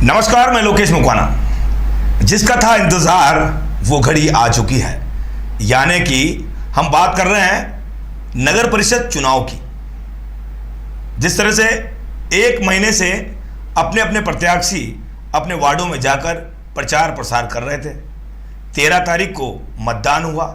नमस्कार, मैं लोकेश मुखवाना। जिसका था इंतजार वो घड़ी आ चुकी है, यानी कि हम बात कर रहे हैं नगर परिषद चुनाव की। जिस तरह से एक महीने से अपने अपने प्रत्याशी अपने वार्डों में जाकर प्रचार प्रसार कर रहे थे। 13 तारीख को मतदान हुआ,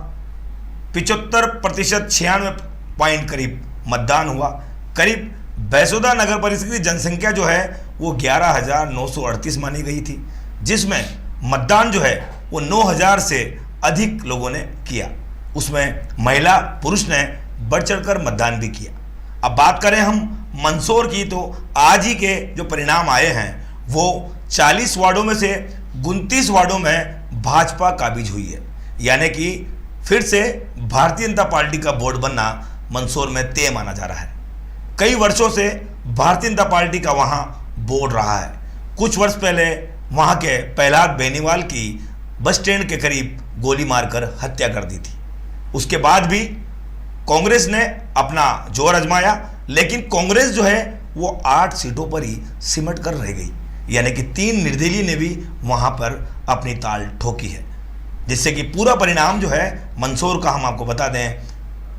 75% 96 पॉइंट करीब मतदान हुआ। करीब बैसोदा नगर परिषद की जनसंख्या जो है वो 11,938 मानी गई थी, जिसमें मतदान जो है वो 9,000 से अधिक लोगों ने किया। उसमें महिला पुरुष ने बढ़ चढ़कर मतदान भी किया। अब बात करें हम मंदसौर की, तो आज ही के जो परिणाम आए हैं वो 40 वार्डों में से 29 वार्डों में भाजपा काबिज हुई है, यानी कि फिर से भारतीय जनता पार्टी का बोर्ड बनना मंदसौर में तय माना जा रहा है। कई वर्षों से भारतीय जनता पार्टी का वहां बोर्ड रहा है। कुछ वर्ष पहले वहां के प्रहलाद बेनीवाल की बस स्टैंड के करीब गोली मारकर हत्या कर दी थी। उसके बाद भी कांग्रेस ने अपना जोर आजमाया, लेकिन कांग्रेस जो है वो 8 सीटों पर ही सिमट कर रह गई, यानी कि 3 निर्दलीय ने भी वहां पर अपनी ताल ठोकी है, जिससे कि पूरा परिणाम जो है मंदसौर का हम आपको बता दें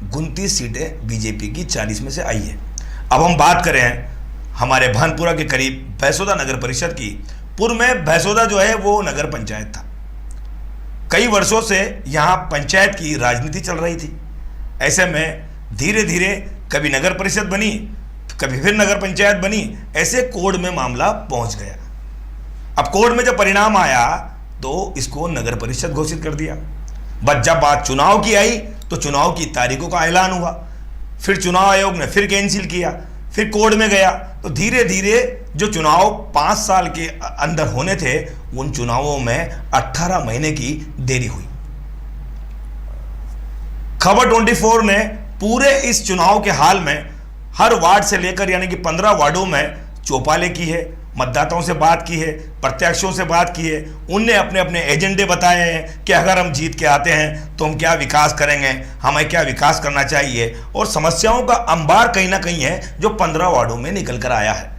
29 सीटें बीजेपी की 40 में से आई है। अब हम बात करें हमारे भानपुरा के करीब बैसोदा नगर परिषद की। पूर्व में बैसोदा जो है वो नगर पंचायत था। कई वर्षों से यहाँ पंचायत की राजनीति चल रही थी। ऐसे में धीरे धीरे कभी नगर परिषद बनी, कभी फिर नगर पंचायत बनी, ऐसे कोर्ट में मामला पहुंच गया। अब कोर्ट में जब परिणाम आया तो इसको नगर परिषद घोषित कर दिया। बस जब बात चुनाव की आई तो चुनाव की तारीखों का ऐलान हुआ, फिर चुनाव आयोग ने फिर कैंसिल किया, फिर कोर्ट में गया। तो धीरे धीरे जो चुनाव 5 साल के अंदर होने थे, उन चुनावों में 18 महीने की देरी हुई। खबर 24 ने पूरे इस चुनाव के हाल में हर वार्ड से लेकर यानी कि 15 वार्डों में चौपाले की है, मतदाताओं से बात की है, प्रत्याशियों से बात की है। उनने अपने अपने एजेंडे बताए हैं कि अगर हम जीत के आते हैं तो हम क्या विकास करेंगे, हमें क्या विकास करना चाहिए, और समस्याओं का अंबार कहीं ना कहीं है जो 15 वार्डों में निकल कर आया है।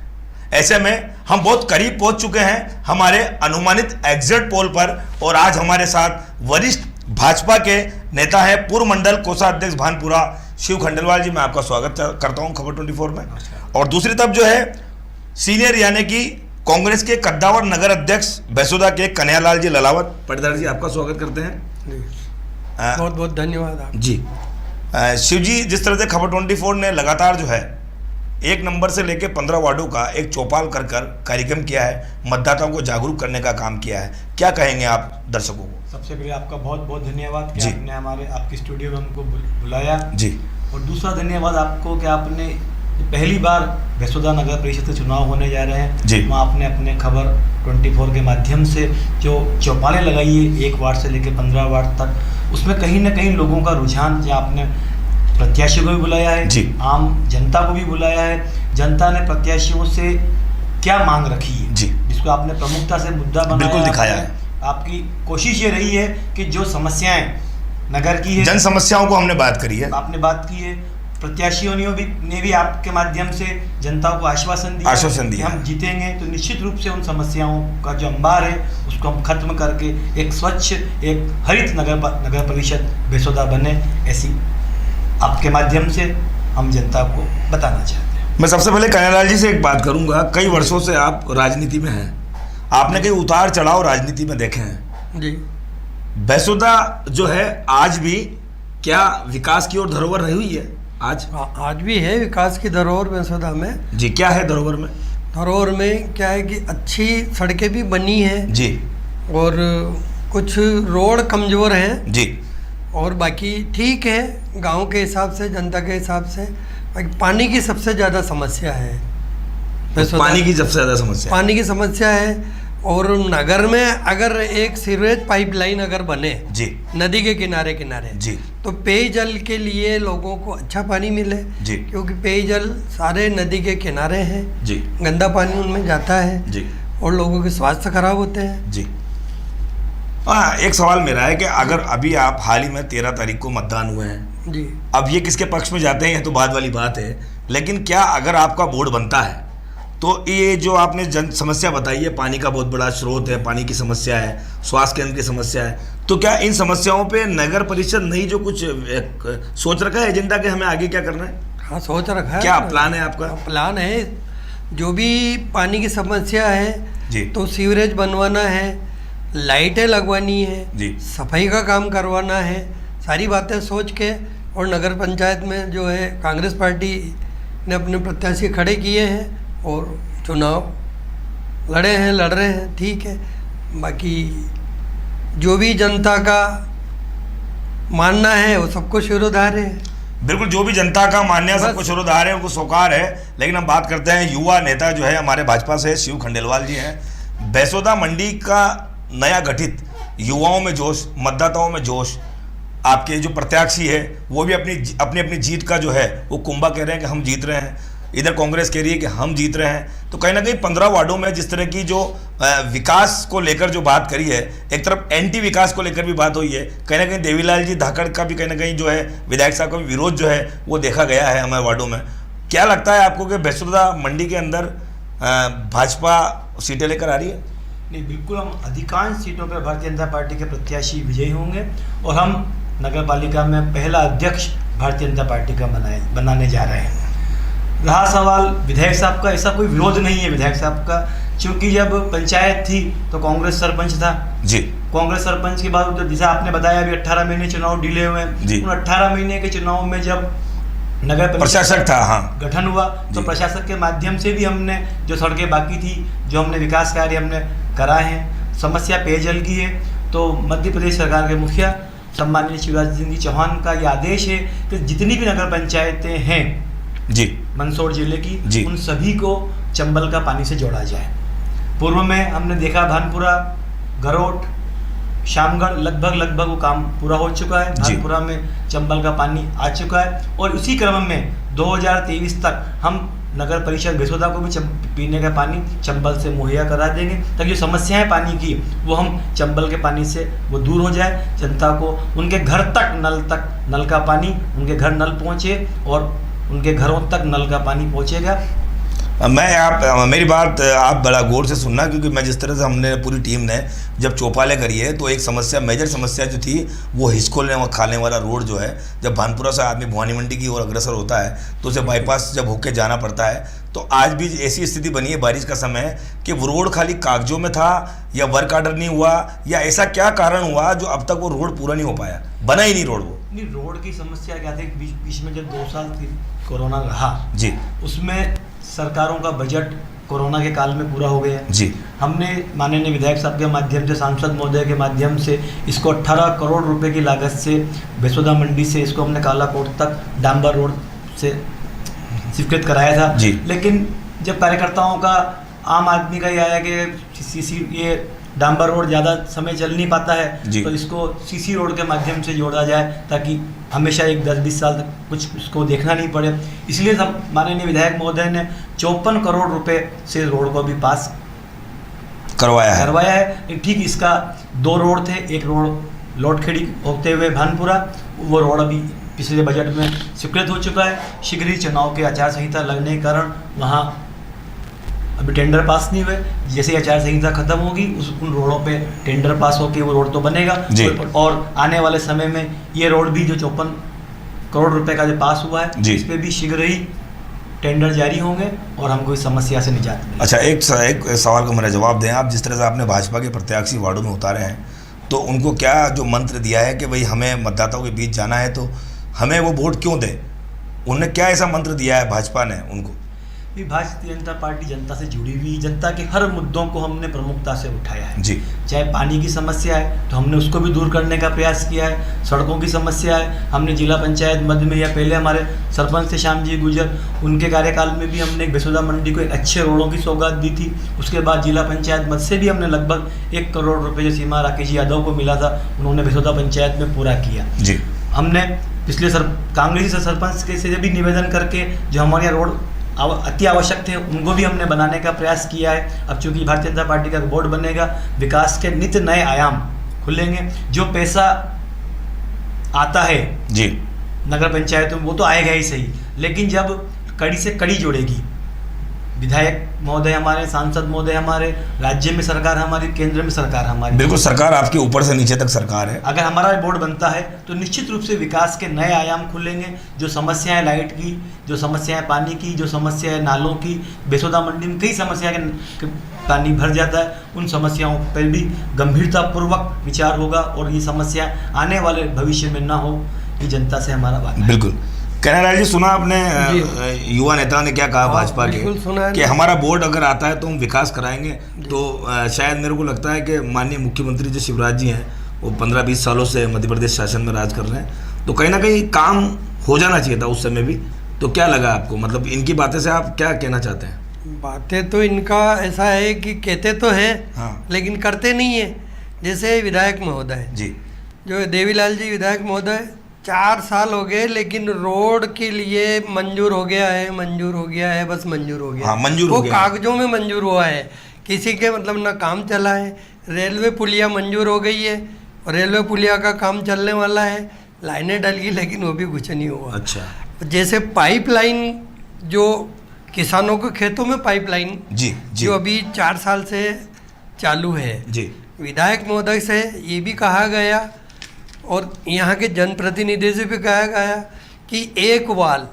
ऐसे में हम बहुत करीब पहुंच चुके हैं हमारे अनुमानित एग्जिट पोल पर, और आज हमारे साथ वरिष्ठ भाजपा के नेता हैं, पूर्व मंडल कोषाध्यक्ष भानपुरा शिव खंडेलवाल जी। मैं आपका स्वागत करता हूं खबर 24 में। और दूसरी तरफ जो है सीनियर यानी कि कांग्रेस के कद्दावर नगर अध्यक्ष बैसोदा के कन्हैयालाल जी ललावत। पटदार जी, आपका स्वागत करते हैं। बहुत बहुत धन्यवाद आप जी। शिव जी, जिस तरह से खबर 24 ने लगातार जो है 1 नंबर से लेकर 15 वार्डों का एक चौपाल कर कार्यक्रम किया है, मतदाताओं को जागरूक करने का काम किया है, क्या कहेंगे आप दर्शकों को? सबसे पहले आपका बहुत बहुत धन्यवाद कि जी। आपने आपकी स्टूडियो में हमको बुलाया जी। और दूसरा धन्यवाद आपको कि आपने पहली बार बैसोदा नगर परिषद से चुनाव होने जा रहे हैं जी। वहाँ आपने अपने खबर 24 के माध्यम से जो चौपालें लगाई है 1 वार्ड से लेकर 15 वार्ड तक, उसमें कहीं ना कहीं लोगों का रुझान, जहाँ आपने प्रत्याशियों को भी बुलाया है जी, आम जनता को भी बुलाया है। जनता ने प्रत्याशियों से क्या मांग रखी है जी, जिसको आपने प्रमुखता से मुद्दा बनाया, बिल्कुल दिखाया है। आपकी कोशिश ये रही है कि जो समस्याएं नगर की है, जन समस्याओं को हमने बात करी है, आपने बात की है। प्रत्याशियों ने भी आपके माध्यम से जनता को आश्वासन दिया हम जीतेंगे तो निश्चित रूप से उन समस्याओं का जो अंबार है उसको हम खत्म करके एक स्वच्छ, एक हरित नगर परिषद बैसोदा बने, ऐसी आपके माध्यम से हम जनता को बताना चाहते हैं। मैं सबसे पहले कन्हैयालाल जी से एक बात करूंगा। कई वर्षों से आप राजनीति में हैं, आपने कई उतार चढ़ाव राजनीति में देखे हैं जी। बैसोदा जो है आज भी क्या विकास की ओर धरोहर रही हुई है? आज भी है विकास की धरोहर बैसोदा में। जी, क्या है धरोहर में? धरोहर में क्या है कि अच्छी सड़कें भी बनी हैं जी, और कुछ रोड कमज़ोर हैं जी, और बाकी ठीक है गांव के हिसाब से, जनता के हिसाब से। बाकी पानी की सबसे ज़्यादा समस्या है बैसोदा। पानी की सबसे ज़्यादा समस्या, पानी की समस्या है। और नगर में अगर एक सीवरेज पाइपलाइन अगर बने जी, नदी के किनारे किनारे जी, तो पेयजल के लिए लोगों को अच्छा पानी मिले जी, क्योंकि पेयजल सारे नदी के किनारे हैं जी, गंदा पानी उनमें जाता है जी, और लोगों के स्वास्थ्य खराब होते हैं जी। हाँ, एक सवाल मेरा है कि अगर अभी आप हाल ही में 13 तारीख को मतदान हुए हैं जी, अब ये किसके पक्ष में जाते हैं ये तो बाद वाली बात है, लेकिन क्या अगर आपका बोर्ड बनता है तो ये जो आपने जन समस्या बताई है, पानी का बहुत बड़ा स्रोत है, पानी की समस्या है, स्वास्थ्य केंद्र की समस्या है, तो क्या इन समस्याओं पे नगर परिषद नहीं जो कुछ सोच रखा है एजेंडा के हमें आगे क्या करना है? हाँ, सोच रखा है। क्या प्लान है आपका? प्लान है, जो भी पानी की समस्या है जी, तो सीवरेज बनवाना है, लाइटें लगवानी है जी, सफाई का काम करवाना है, सारी बातें सोच के। और नगर पंचायत में जो है कांग्रेस पार्टी ने अपने प्रत्याशी खड़े किए हैं और चुनाव लड़ रहे हैं, ठीक है। बाकी जो भी जनता का मानना है वो सबको शिरोधार्य है। बिल्कुल, जो भी जनता का मान्य सबको शिरोधार्य है, उनको स्वीकार है। लेकिन हम बात करते हैं युवा नेता जो है हमारे भाजपा से शिव खंडेलवाल जी हैं। बैसोदा मंडी का नया गठित युवाओं में जोश, मतदाताओं में जोश, आपके जो प्रत्याशी है वो भी अपनी जीत का जो है वो कुंभा कह रहे हैं कि हम जीत रहे हैं, इधर कांग्रेस कह रही है कि हम जीत रहे हैं। तो कहीं ना कहीं 15 वार्डों में जिस तरह की जो विकास को लेकर जो बात करी है, एक तरफ एंटी विकास को लेकर भी बात हुई है, कहीं ना कहीं देवीलाल जी धाकड़ का भी कहीं ना कहीं जो है विधायक साहब का भी विरोध जो है वो देखा गया है हमारे वार्डों में। क्या लगता है आपको कि बैसोदा मंडी के अंदर भाजपा सीटें लेकर आ रही है? नहीं, बिल्कुल, हम अधिकांश सीटों पर भारतीय जनता पार्टी के प्रत्याशी विजयी होंगे और हम नगर पालिका में पहला अध्यक्ष भारतीय जनता पार्टी का बनाने जा रहे हैं। रहा सवाल विधायक साहब का, ऐसा कोई विरोध नहीं है विधायक साहब का, क्योंकि जब पंचायत थी तो कांग्रेस सरपंच था जी। कांग्रेस सरपंच के बाद तो जैसा आपने बताया अभी 18 महीने चुनाव डिले हुए हैं, उन 18 महीने के चुनाव में जब नगर प्रशासक था, हाँ, गठन हुआ तो प्रशासक के माध्यम से भी हमने जो सड़कें बाकी थी, जो हमने विकास कार्य हमने कराए हैं। समस्या पेयजल की है तो मध्य प्रदेश सरकार के मुखिया सम्माननीय शिवराज सिंह चौहान का ये आदेश है कि जितनी भी नगर पंचायतें हैं जी मंदसौर जिले की, जी, उन सभी को चंबल का पानी से जोड़ा जाए। पूर्व में हमने देखा भानपुरा, गरोट, शामगढ़ लगभग वो काम पूरा हो चुका है। भानपुरा में चंबल का पानी आ चुका है और उसी क्रम में 2023 तक हम नगर परिषद बैसोदा को भी पीने का पानी चंबल से मुहैया करा देंगे, ताकि जो समस्याएं पानी की वो हम चंबल के पानी से वो दूर हो जाए। जनता को उनके घर तक नल का पानी, उनके घर नल पहुँचे और उनके घरों तक नल का पानी पहुँचेगा। मेरी बात आप बड़ा गौर से सुनना, क्योंकि मैं जिस तरह से हमने पूरी टीम ने जब चौपाले करी है तो एक समस्या, मेजर समस्या जो थी वो हिचकोलने व खाने वाला रोड जो है, जब भानपुरा से आदमी भवानी मंडी की ओर अग्रसर होता है तो उसे बाईपास जब होके जाना पड़ता है, तो आज भी ऐसी स्थिति बनी है बारिश का समय कि वो रोड खाली कागजों में था या वर्क ऑर्डर नहीं हुआ, या ऐसा क्या कारण हुआ जो अब तक वो रोड पूरा नहीं हो पाया, बना ही नहीं रोड। वो नहीं, रोड की समस्या क्या थी, बीच में जब 2 साल कोरोना रहा जी, उसमें सरकारों का बजट कोरोना के काल में पूरा हो गया जी। हमने माननीय विधायक साहब के माध्यम से, सांसद महोदय के माध्यम से इसको 18 करोड़ रुपए की लागत से बैसोदा मंडी से इसको हमने कालाकोट तक डांबर रोड से स्वीकृत कराया था जी। लेकिन जब कार्यकर्ताओं का, आम आदमी का ये आया कि ये डांबर रोड ज़्यादा समय चल नहीं पाता है तो इसको सीसी रोड के माध्यम से जोड़ा जाए, ताकि हमेशा एक 10-20 साल तक कुछ उसको देखना नहीं पड़े। इसलिए सब माननीय विधायक महोदय ने 54 करोड़ रुपए से रोड को भी पास करवाया है। ठीक, इसका 2 रोड थे, एक रोड लौटखेड़ी होते हुए भानपुरा, वो रोड अभी पिछले बजट में स्वीकृत हो चुका है। शीघ्र ही चुनाव के आचार संहिता लगने के कारण वहाँ अभी टेंडर पास नहीं हुए, जैसे आचार संहिता खत्म होगी उन रोडों पे टेंडर पास होके वो रोड तो बनेगा। और आने वाले समय में ये रोड भी जो 54 करोड़ रुपए का जो पास हुआ है इस पे भी शीघ्र ही टेंडर जारी होंगे और हमको इस समस्या से निजात मिलेगी। अच्छा, एक सवाल का मेरा जवाब दें आप। जिस तरह से आपने भाजपा के प्रत्याशी वार्डों में उतारे हैं, तो उनको क्या जो मंत्र दिया है कि भाई हमें मतदाताओं के बीच जाना है तो हमें वो वोट क्यों दें, उन्होंने क्या ऐसा मंत्र दिया है भाजपा ने उनको? भारतीय जनता पार्टी जनता से जुड़ी हुई, जनता के हर मुद्दों को हमने प्रमुखता से उठाया है जी। चाहे पानी की समस्या है तो हमने उसको भी दूर करने का प्रयास किया है, सड़कों की समस्या है, हमने जिला पंचायत मध्य में, या पहले हमारे सरपंच थे श्याम जी गुजर, उनके कार्यकाल में भी हमने बैसोदा मंडी को एक अच्छे रोडों की सौगात दी थी। उसके बाद जिला पंचायत मध्य से भी हमने लगभग 1 करोड़ रुपये जो सीमा राकेश यादव को मिला था उन्होंने बैसोदा पंचायत में पूरा किया जी। हमने पिछले कांग्रेसी सरपंच के से भी निवेदन करके जो हमारे यहाँ रोड अति आवश्यक थे उनको भी हमने बनाने का प्रयास किया है। अब चूंकि भारतीय जनता पार्टी का बोर्ड बनेगा, विकास के नित्य नए आयाम खुलेंगे। जो पैसा आता है जी नगर पंचायतों में वो तो आएगा ही सही, लेकिन जब कड़ी से कड़ी जुड़ेगी, विधायक महोदय हमारे, सांसद महोदय हमारे, राज्य में सरकार हमारी, केंद्र में सरकार हमारी। बिल्कुल, सरकार आपकी ऊपर से नीचे तक सरकार है। अगर हमारा बोर्ड बनता है तो निश्चित रूप से विकास के नए आयाम खुलेंगे। जो समस्याएं लाइट की, जो समस्याएं पानी की, जो समस्याएं नालों की, बेसोदा मंडी में कई समस्या के पानी भर जाता है, उन समस्याओं पर भी गंभीरतापूर्वक विचार होगा और ये समस्या आने वाले भविष्य में ना हो, ये जनता से हमारा वादा है। बिल्कुल। कन्हैयालाल जी, सुना आपने युवा नेता ने क्या कहा भाजपा के कि हमारा बोर्ड अगर आता है तो हम विकास कराएंगे। तो शायद मेरे को लगता है कि माननीय मुख्यमंत्री जो शिवराज जी हैं वो 15-20 सालों से मध्य प्रदेश शासन में राज कर रहे हैं, तो कहीं ना कहीं काम हो जाना चाहिए था उस समय भी। तो क्या लगा आपको, मतलब इनकी बातें से आप क्या कहना चाहते हैं? बातें तो इनका ऐसा है कि कहते तो हैं, हाँ, लेकिन करते नहीं है। जैसे विधायक महोदय जी, जो देवीलाल जी विधायक महोदय, 4 साल हो गए लेकिन रोड के लिए मंजूर हो गया है, मंजूर हो गया है, बस मंजूर हो गया। हाँ, मंजूर वो हो गया, कागजों में मंजूर हुआ है, किसी के मतलब ना काम चला है। रेलवे पुलिया मंजूर हो गई है, रेलवे पुलिया का काम चलने वाला है, लाइनें डल गई लेकिन वो भी कुछ नहीं हुआ। अच्छा। जैसे पाइपलाइन, जो किसानों के खेतों में पाइपलाइन जी, जी, जो अभी 4 साल से चालू है, जी, विधायक महोदय से ये भी कहा गया और यहाँ के जनप्रतिनिधि से भी कहा गया कि एक वाल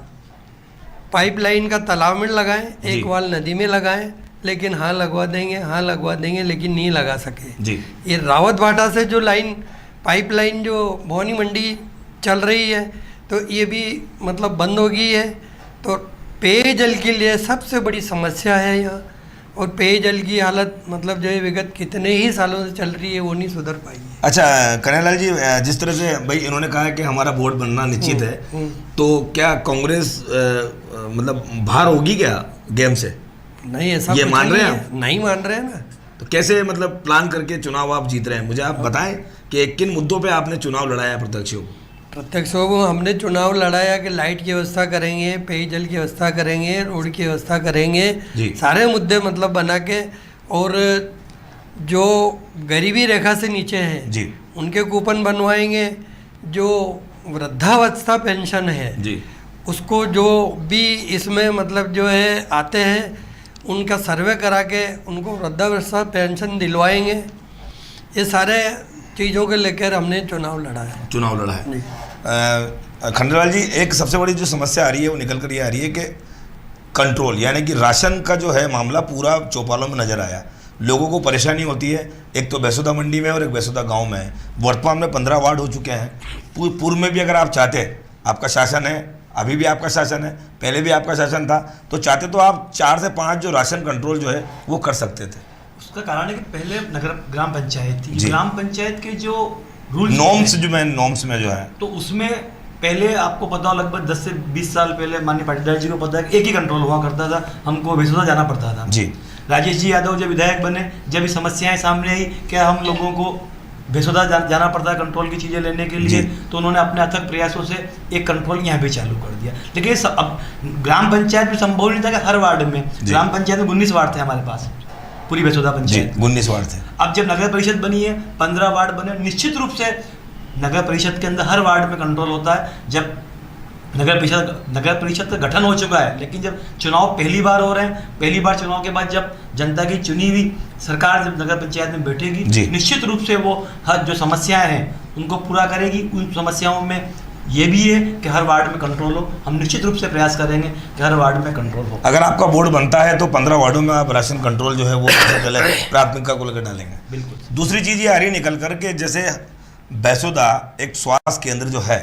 पाइपलाइन का तालाब में लगाएं, एक वाल नदी में लगाएं, लेकिन हाँ लगवा देंगे, हाँ लगवा देंगे, लेकिन नहीं लगा सके जी। ये रावत भाटा से जो लाइन पाइपलाइन जो भवानी मंडी चल रही है, तो ये भी मतलब बंद हो गई है। तो पेयजल के लिए सबसे बड़ी समस्या है यहाँ, और पेयजल की हालत मतलब जो है विगत कितने ही सालों से चल रही है, वो नहीं सुधर पाई है। अच्छा कन्हैयालाल जी, जिस तरह से भाई इन्होंने कहा है कि हमारा बोर्ड बनना निश्चित है, तो क्या कांग्रेस मतलब बाहर होगी क्या गेम से? नहीं, ऐसा ये कुछ मान रहे नहीं हैं है। नहीं मान रहे हैं ना। तो कैसे मतलब प्लान करके चुनाव आप जीत रहे हैं? मुझे आप बताएं कि किन मुद्दों पे आपने चुनाव लड़ाया प्रत्याशियों को? प्रत्यक्षों को हमने चुनाव लड़ाया कि लाइट की व्यवस्था करेंगे, पेयजल की व्यवस्था करेंगे, रोड की व्यवस्था करेंगे, सारे मुद्दे मतलब बना के। और जो गरीबी रेखा से नीचे हैं जी, उनके कूपन बनवाएंगे। जो वृद्धावस्था पेंशन है जी, उसको जो भी इसमें मतलब जो है आते हैं, उनका सर्वे करा के उनको वृद्धावस्था पेंशन दिलवाएंगे। ये सारे चीज़ों को लेकर हमने चुनाव लड़ा है। खंडेलवाल जी, एक सबसे बड़ी जो समस्या आ रही है वो निकल कर ये आ रही है कि कंट्रोल, यानी कि राशन का जो है मामला पूरा चौपालों में नज़र आया। लोगों को परेशानी होती है, एक तो बेसोदा मंडी में और एक बेसोदा गांव में है। वर्तमान में 15 वार्ड हो चुके हैं। पूर्व में भी अगर आप चाहते, आपका शासन है, अभी भी आपका शासन है, पहले भी आपका शासन था, तो चाहते तो आप 4 से 5 जो राशन कंट्रोल जो है वो कर सकते थे। उसका कारण है कि पहले ग्राम पंचायत थी। ग्राम पंचायत के जो रूल्स नॉर्म्स में जो है, तो उसमें पहले आपको पता हो, लगभग 10 से 20 साल पहले माननीय पाटीदार जी को पता है कि एक ही कंट्रोल हुआ करता था, हमको बेसोदा जाना पड़ता था जी। राजेश जी यादव जब विधायक बने, जब ये समस्याएं सामने आई, क्या हम लोगों को बेसोदा जाना पड़ता है कंट्रोल की चीज़ें लेने के लिए, तो उन्होंने अपने अथक प्रयासों से एक कंट्रोल यहाँ पे चालू कर दिया। लेकिन अब ग्राम पंचायत में संभव नहीं था कि हर वार्ड में, ग्राम पंचायत में 19 वार्ड थे हमारे पास, पूरी बेसोदा पंचायत 19 वार्ड थे। अब जब नगर परिषद बनी है, 15 वार्ड बने, निश्चित रूप से नगर परिषद के अंदर हर वार्ड में कंट्रोल होता है। जब नगर परिषद का गठन हो चुका है, लेकिन जब चुनाव पहली बार हो रहे हैं, पहली बार चुनाव के बाद जब जनता की चुनी हुई सरकार जब नगर पंचायत में बैठेगी, निश्चित रूप से वो हर जो समस्याएं हैं उनको पूरा करेगी। उन समस्याओं में ये भी है कि हर वार्ड में कंट्रोल हो। हम निश्चित रूप से प्रयास करेंगे कि हर वार्ड में कंट्रोल हो। अगर आपका बोर्ड बनता है तो 15 वार्डों में आप राशन कंट्रोल जो है वो प्राथमिकता को लेकर डालेंगे। बिल्कुल। दूसरी चीज़ ये आ रही है निकल कर के, जैसे बेसोदा एक स्वास्थ्य केंद्र जो है,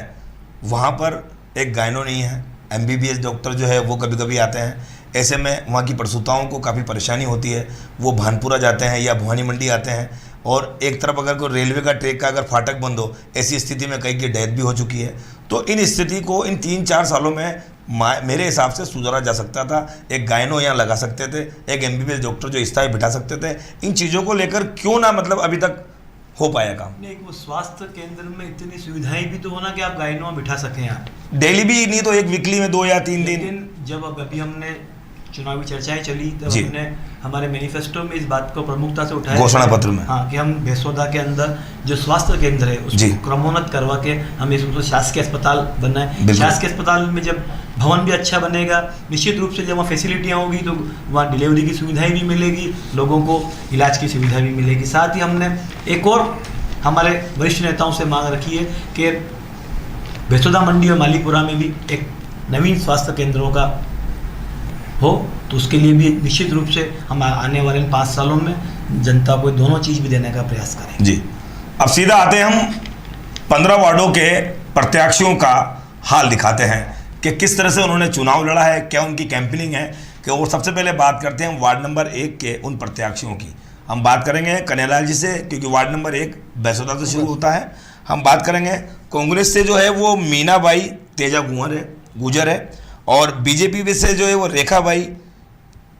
वहाँ पर एक गायनो नहीं है, MBBS डॉक्टर जो है वो कभी कभी आते हैं। ऐसे में वहाँ की प्रसूताओं को काफ़ी परेशानी होती है, वो भानपुरा जाते हैं या भवानी मंडी आते हैं, और एक तरफ अगर कोई रेलवे का ट्रैक का अगर फाटक बंद हो, ऐसी स्थिति में कई की डेथ भी हो चुकी है। तो इन स्थिति को इन 3-4 सालों में मेरे हिसाब से सुधारा जा सकता था। एक गायनो यहाँ लगा सकते थे, एक MBBS डॉक्टर जो स्थायी बिठा सकते थे। इन चीज़ों को लेकर क्यों ना मतलब अभी तक हो पाया काम? नहीं, वो स्वास्थ्य केंद्र में इतनी सुविधाएं भी तो होना कि आप गायनों में बिठा सकें। आप डेली भी नहीं तो एक वीकली में 2 या 3 दिन। जब अभी हमने चुनावी चर्चाएं चली तब जी। हमने हमारे मैनिफेस्टो में इस बात को प्रमुखता से उठाया, घोषणा पत्र में। हाँ, कि हम बेसोदा के अंदर जो स्वास्थ्य केंद्र है जी। उसको क्रमोन्नत करवा के हम इसको शासकीय अस्पताल बनाए। बिल्कुल। शासकीय अस्पताल में जब भवन भी अच्छा बनेगा, निश्चित रूप से जब वहाँ फैसिलिटियाँ होगी तो वहाँ डिलीवरी की सुविधाएं भी मिलेगी, लोगों को इलाज की सुविधा भी मिलेगी। साथ ही हमने एक और हमारे वरिष्ठ नेताओं से मांग रखी है कि बेसोदा मंडी और मालीपुरा में भी एक नवीन स्वास्थ्य केंद्रों का हो, तो उसके लिए भी निश्चित रूप से हम आने वाले 5 सालों में जनता को दोनों चीज़ भी देने का प्रयास करें। जी, अब सीधा आते हैं हम 15 वार्डों के प्रत्याशियों का हाल दिखाते हैं कि किस तरह से उन्होंने चुनाव लड़ा है, क्या उनकी कैंपेनिंग है कि। और सबसे पहले बात करते हैं वार्ड नंबर 1 के उन प्रत्याशियों की। हम बात करेंगे कन्हैयालाल जी से, क्योंकि वार्ड नंबर 1 बेसोदा से शुरू होता है। हम बात करेंगे कांग्रेस से जो है वो मीनाबाई तेजा गुजर है, और बीजेपी से जो है वो रेखाबाई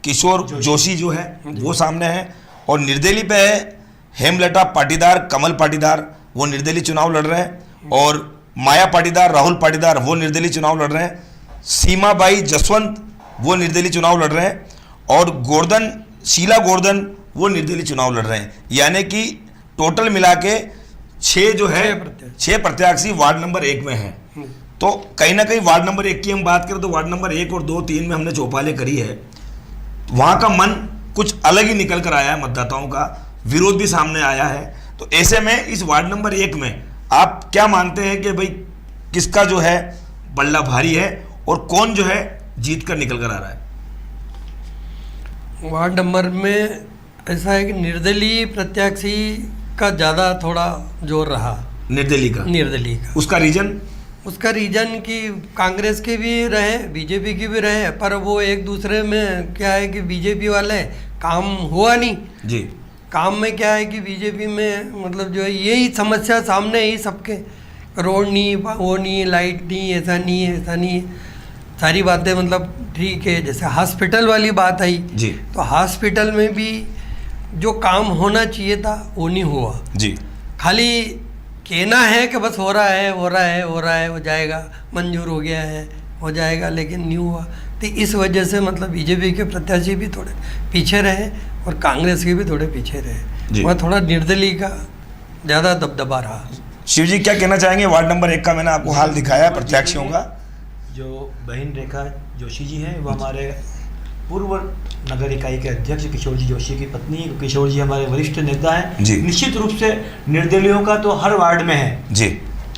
किशोर जोशी जो है वो सामने है, और निर्दलीय पे है हेमलता पाटीदार, कमल पाटीदार, वो निर्दलीय चुनाव लड़ रहे हैं, और माया पाटीदार, राहुल पाटीदार वो निर्दलीय चुनाव लड़ रहे हैं, सीमाबाई जसवंत वो निर्दलीय चुनाव लड़ रहे हैं, और शीला गोवर्धन वो निर्दलीय चुनाव लड़ रहे हैं। यानी कि टोटल मिला के 6 प्रत्याशी वार्ड नंबर 1 में हैं। तो कहीं ना कहीं वार्ड नंबर 1 की हम बात करें तो वार्ड नंबर 1 और 2, 3 में हमने चौपालें करी है, वहाँ का मन कुछ अलग ही निकल कर आया है, मतदाताओं का विरोध भी सामने आया है। तो ऐसे में इस वार्ड नंबर 1 में आप क्या मानते हैं कि भाई किसका जो है पल्ला भारी है और कौन जो है जीत कर निकल कर आ रहा है? वार्ड नंबर में ऐसा है कि निर्दलीय प्रत्याशी का ज़्यादा थोड़ा जोर रहा। निर्दलीय का उसका रीजन कि कांग्रेस के भी रहे, बीजेपी की भी रहे, पर वो एक दूसरे में क्या है कि बीजेपी वाले काम हुआ नहीं जी। काम में क्या है कि बीजेपी में मतलब जो है यही समस्या सामने ही सबके, रोड नहीं, वो नहीं, लाइट नहीं, ऐसा नहीं है, वैसा नहीं है, सारी बातें मतलब ठीक है। जैसे हॉस्पिटल वाली बात आई जी, तो हॉस्पिटल में भी जो काम होना चाहिए था वो नहीं हुआ जी। खाली कहना है कि बस हो रहा है, हो जाएगा, मंजूर हो गया है, हो जाएगा, लेकिन नहीं हुआ। तो इस वजह से मतलब बीजेपी के प्रत्याशी भी थोड़े पीछे रहे और कांग्रेस के भी थोड़े पीछे रहे, वहाँ थोड़ा निर्दलीय का ज़्यादा दबदबा रहा। शिव जी क्या कहना चाहेंगे? वार्ड नंबर 1 का मैंने आपको हाल दिखाया प्रत्याशियों का। जो बहन रेखा जोशी जी हैं वो हमारे पूर्व नगर इकाई के अध्यक्ष किशोर जी जोशी की पत्नी। किशोर जी हमारे वरिष्ठ नेता हैं। निश्चित रूप से निर्दलीयों का तो हर वार्ड में है जी,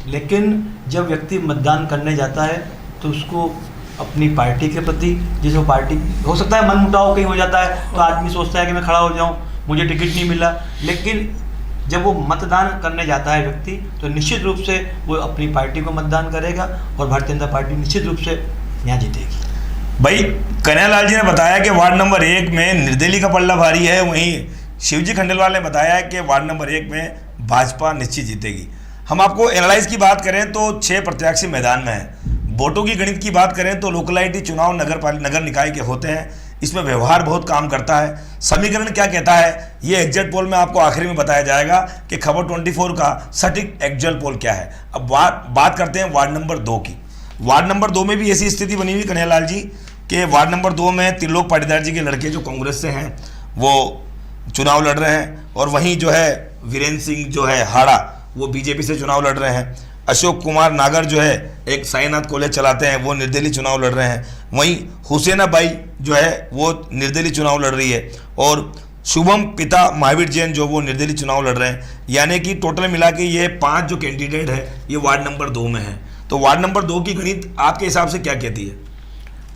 लेकिन जब व्यक्ति मतदान करने जाता है तो उसको अपनी पार्टी के प्रति, जिसको पार्टी हो सकता है मनमुटाव कहीं हो जाता है तो आदमी सोचता है कि मैं खड़ा हो जाऊं, मुझे टिकट नहीं मिला, लेकिन जब वो मतदान करने जाता है व्यक्ति तो निश्चित रूप से वो अपनी पार्टी को मतदान करेगा और भारतीय जनता पार्टी निश्चित रूप से यहाँ जीतेगी। भाई कन्हैयालाल जी ने बताया कि वार्ड नंबर 1 में निर्दलीय का पल्ला भारी है, वहीं शिवजी खंडेलवाल ने बताया कि वार्ड नंबर 1 में भाजपा निश्चित जीतेगी। हम आपको एनालाइज की बात करें तो 6 प्रत्याशी मैदान में हैं। वोटों की गणित की बात करें तो लोकलाइटी चुनाव नगर निकाय के होते हैं, इसमें व्यवहार बहुत काम करता है। समीकरण क्या कहता है ये एग्जैक्ट पोल में आपको आखिरी में बताया जाएगा कि खबर 24 का सटीक एग्जैक्ट पोल क्या है। अब बात करते हैं वार्ड नंबर 2 की। वार्ड नंबर 2 में भी ऐसी स्थिति बनी हुई कन्हैयालाल जी कि वार्ड नंबर 2 में त्रिलोक पाटीदार जी के लड़के जो कांग्रेस से हैं वो चुनाव लड़ रहे हैं, और वहीं जो है वीरेंद्र सिंह जो है हाड़ा वो बीजेपी से चुनाव लड़ रहे हैं। अशोक कुमार नागर जो है एक साईनाथ कॉलेज चलाते हैं, वो निर्दलीय चुनाव लड़ रहे हैं। वहीं हुसैना बाई जो है वो निर्दलीय चुनाव लड़ रही है, और शुभम पिता महावीर जैन जो वो निर्दलीय चुनाव लड़ रहे हैं। यानी कि टोटल मिला के ये 5 जो कैंडिडेट है ये वार्ड नंबर 2 में है। तो वार्ड नंबर 2 की गणित आपके हिसाब से क्या कहती है?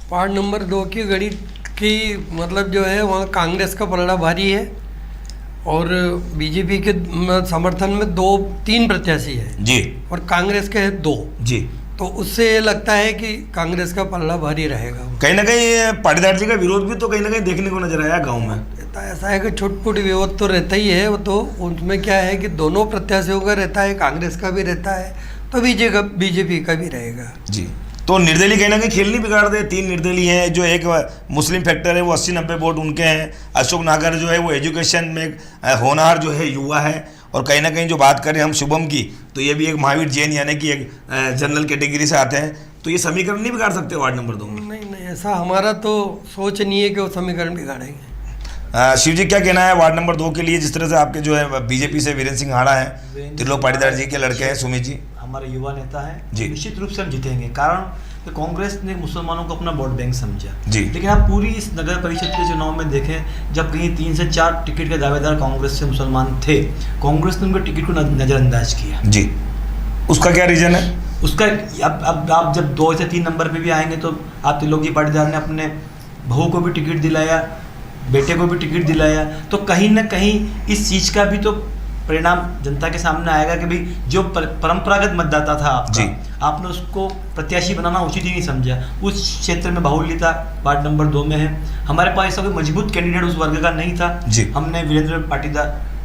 वार्ड नंबर 2 की गणित की मतलब जो है वहाँ कांग्रेस का पलड़ा भारी है और बीजेपी के समर्थन में 2-3 प्रत्याशी है जी, और कांग्रेस के हैं 2 जी। तो उससे ये लगता है कि कांग्रेस का पल्ला भारी रहेगा। कहीं ना कहीं पाटीदार जी का विरोध भी तो कहीं ना कहीं देखने को नजर आया गाँव में। ऐसा है कि छोट-मोट विरोध तो रहता ही है, वो तो उसमें क्या है कि दोनों प्रत्याशियों का रहता है, कांग्रेस का भी रहता है, तो बीजेपी का भी रहेगा जी। तो निर्दलीय कहीं ना कहीं खेल नहीं बिगाड़ दे। 3 निर्दलीय हैं, जो एक मुस्लिम फैक्टर है वो 80-90 वोट उनके हैं। अशोक नागर जो है वो एजुकेशन में होनहार जो है युवा है, और कहीं ना कहीं जो बात करें हम शुभम की तो ये भी एक महावीर जैन यानी कि एक जनरल कैटेगरी से आते हैं। तो ये समीकरण नहीं बिगाड़ सकते वार्ड नंबर 2 में? नहीं, ऐसा हमारा तो सोच नहीं है कि वो समीकरण बिगाड़ेंगे। शिव जी क्या कहना है वार्ड नंबर 2 के लिए, जिस तरह से आपके जो है बीजेपी से वीरेंद्र सिंह हाड़ा हैं, त्रिलोक पाटीदार जी के लड़के हैं सुमित जी, हमारे युवा नेता है जी। निश्चित रूप से हम जीतेंगे, कारण कि कांग्रेस ने मुसलमानों को अपना वोट बैंक समझा जी। लेकिन आप पूरी इस नगर परिषद के चुनाव में देखें, जब कहीं 3 से 4 टिकट के दावेदार कांग्रेस से मुसलमान थे, कांग्रेस ने उनके टिकट को नजरअंदाज किया जी। उसका क्या रीजन है? उसका अब आप जब 2 से 3 नंबर पे भी आएंगे तो आप त्रिलोक जी पाटीदार ने अपने बहू को भी टिकट दिलाया, बेटे को भी टिकट दिलाया, तो कहीं ना कहीं इस चीज़ का भी तो परिणाम जनता के सामने आएगा कि भाई जो परंपरागत मतदाता था आपका, आपने उसको प्रत्याशी बनाना उचित ही नहीं समझा। उस क्षेत्र में बाहुल्यता वार्ड नंबर 2 में है, हमारे पास ऐसा कोई मजबूत कैंडिडेट उस वर्ग का नहीं था जी। हमने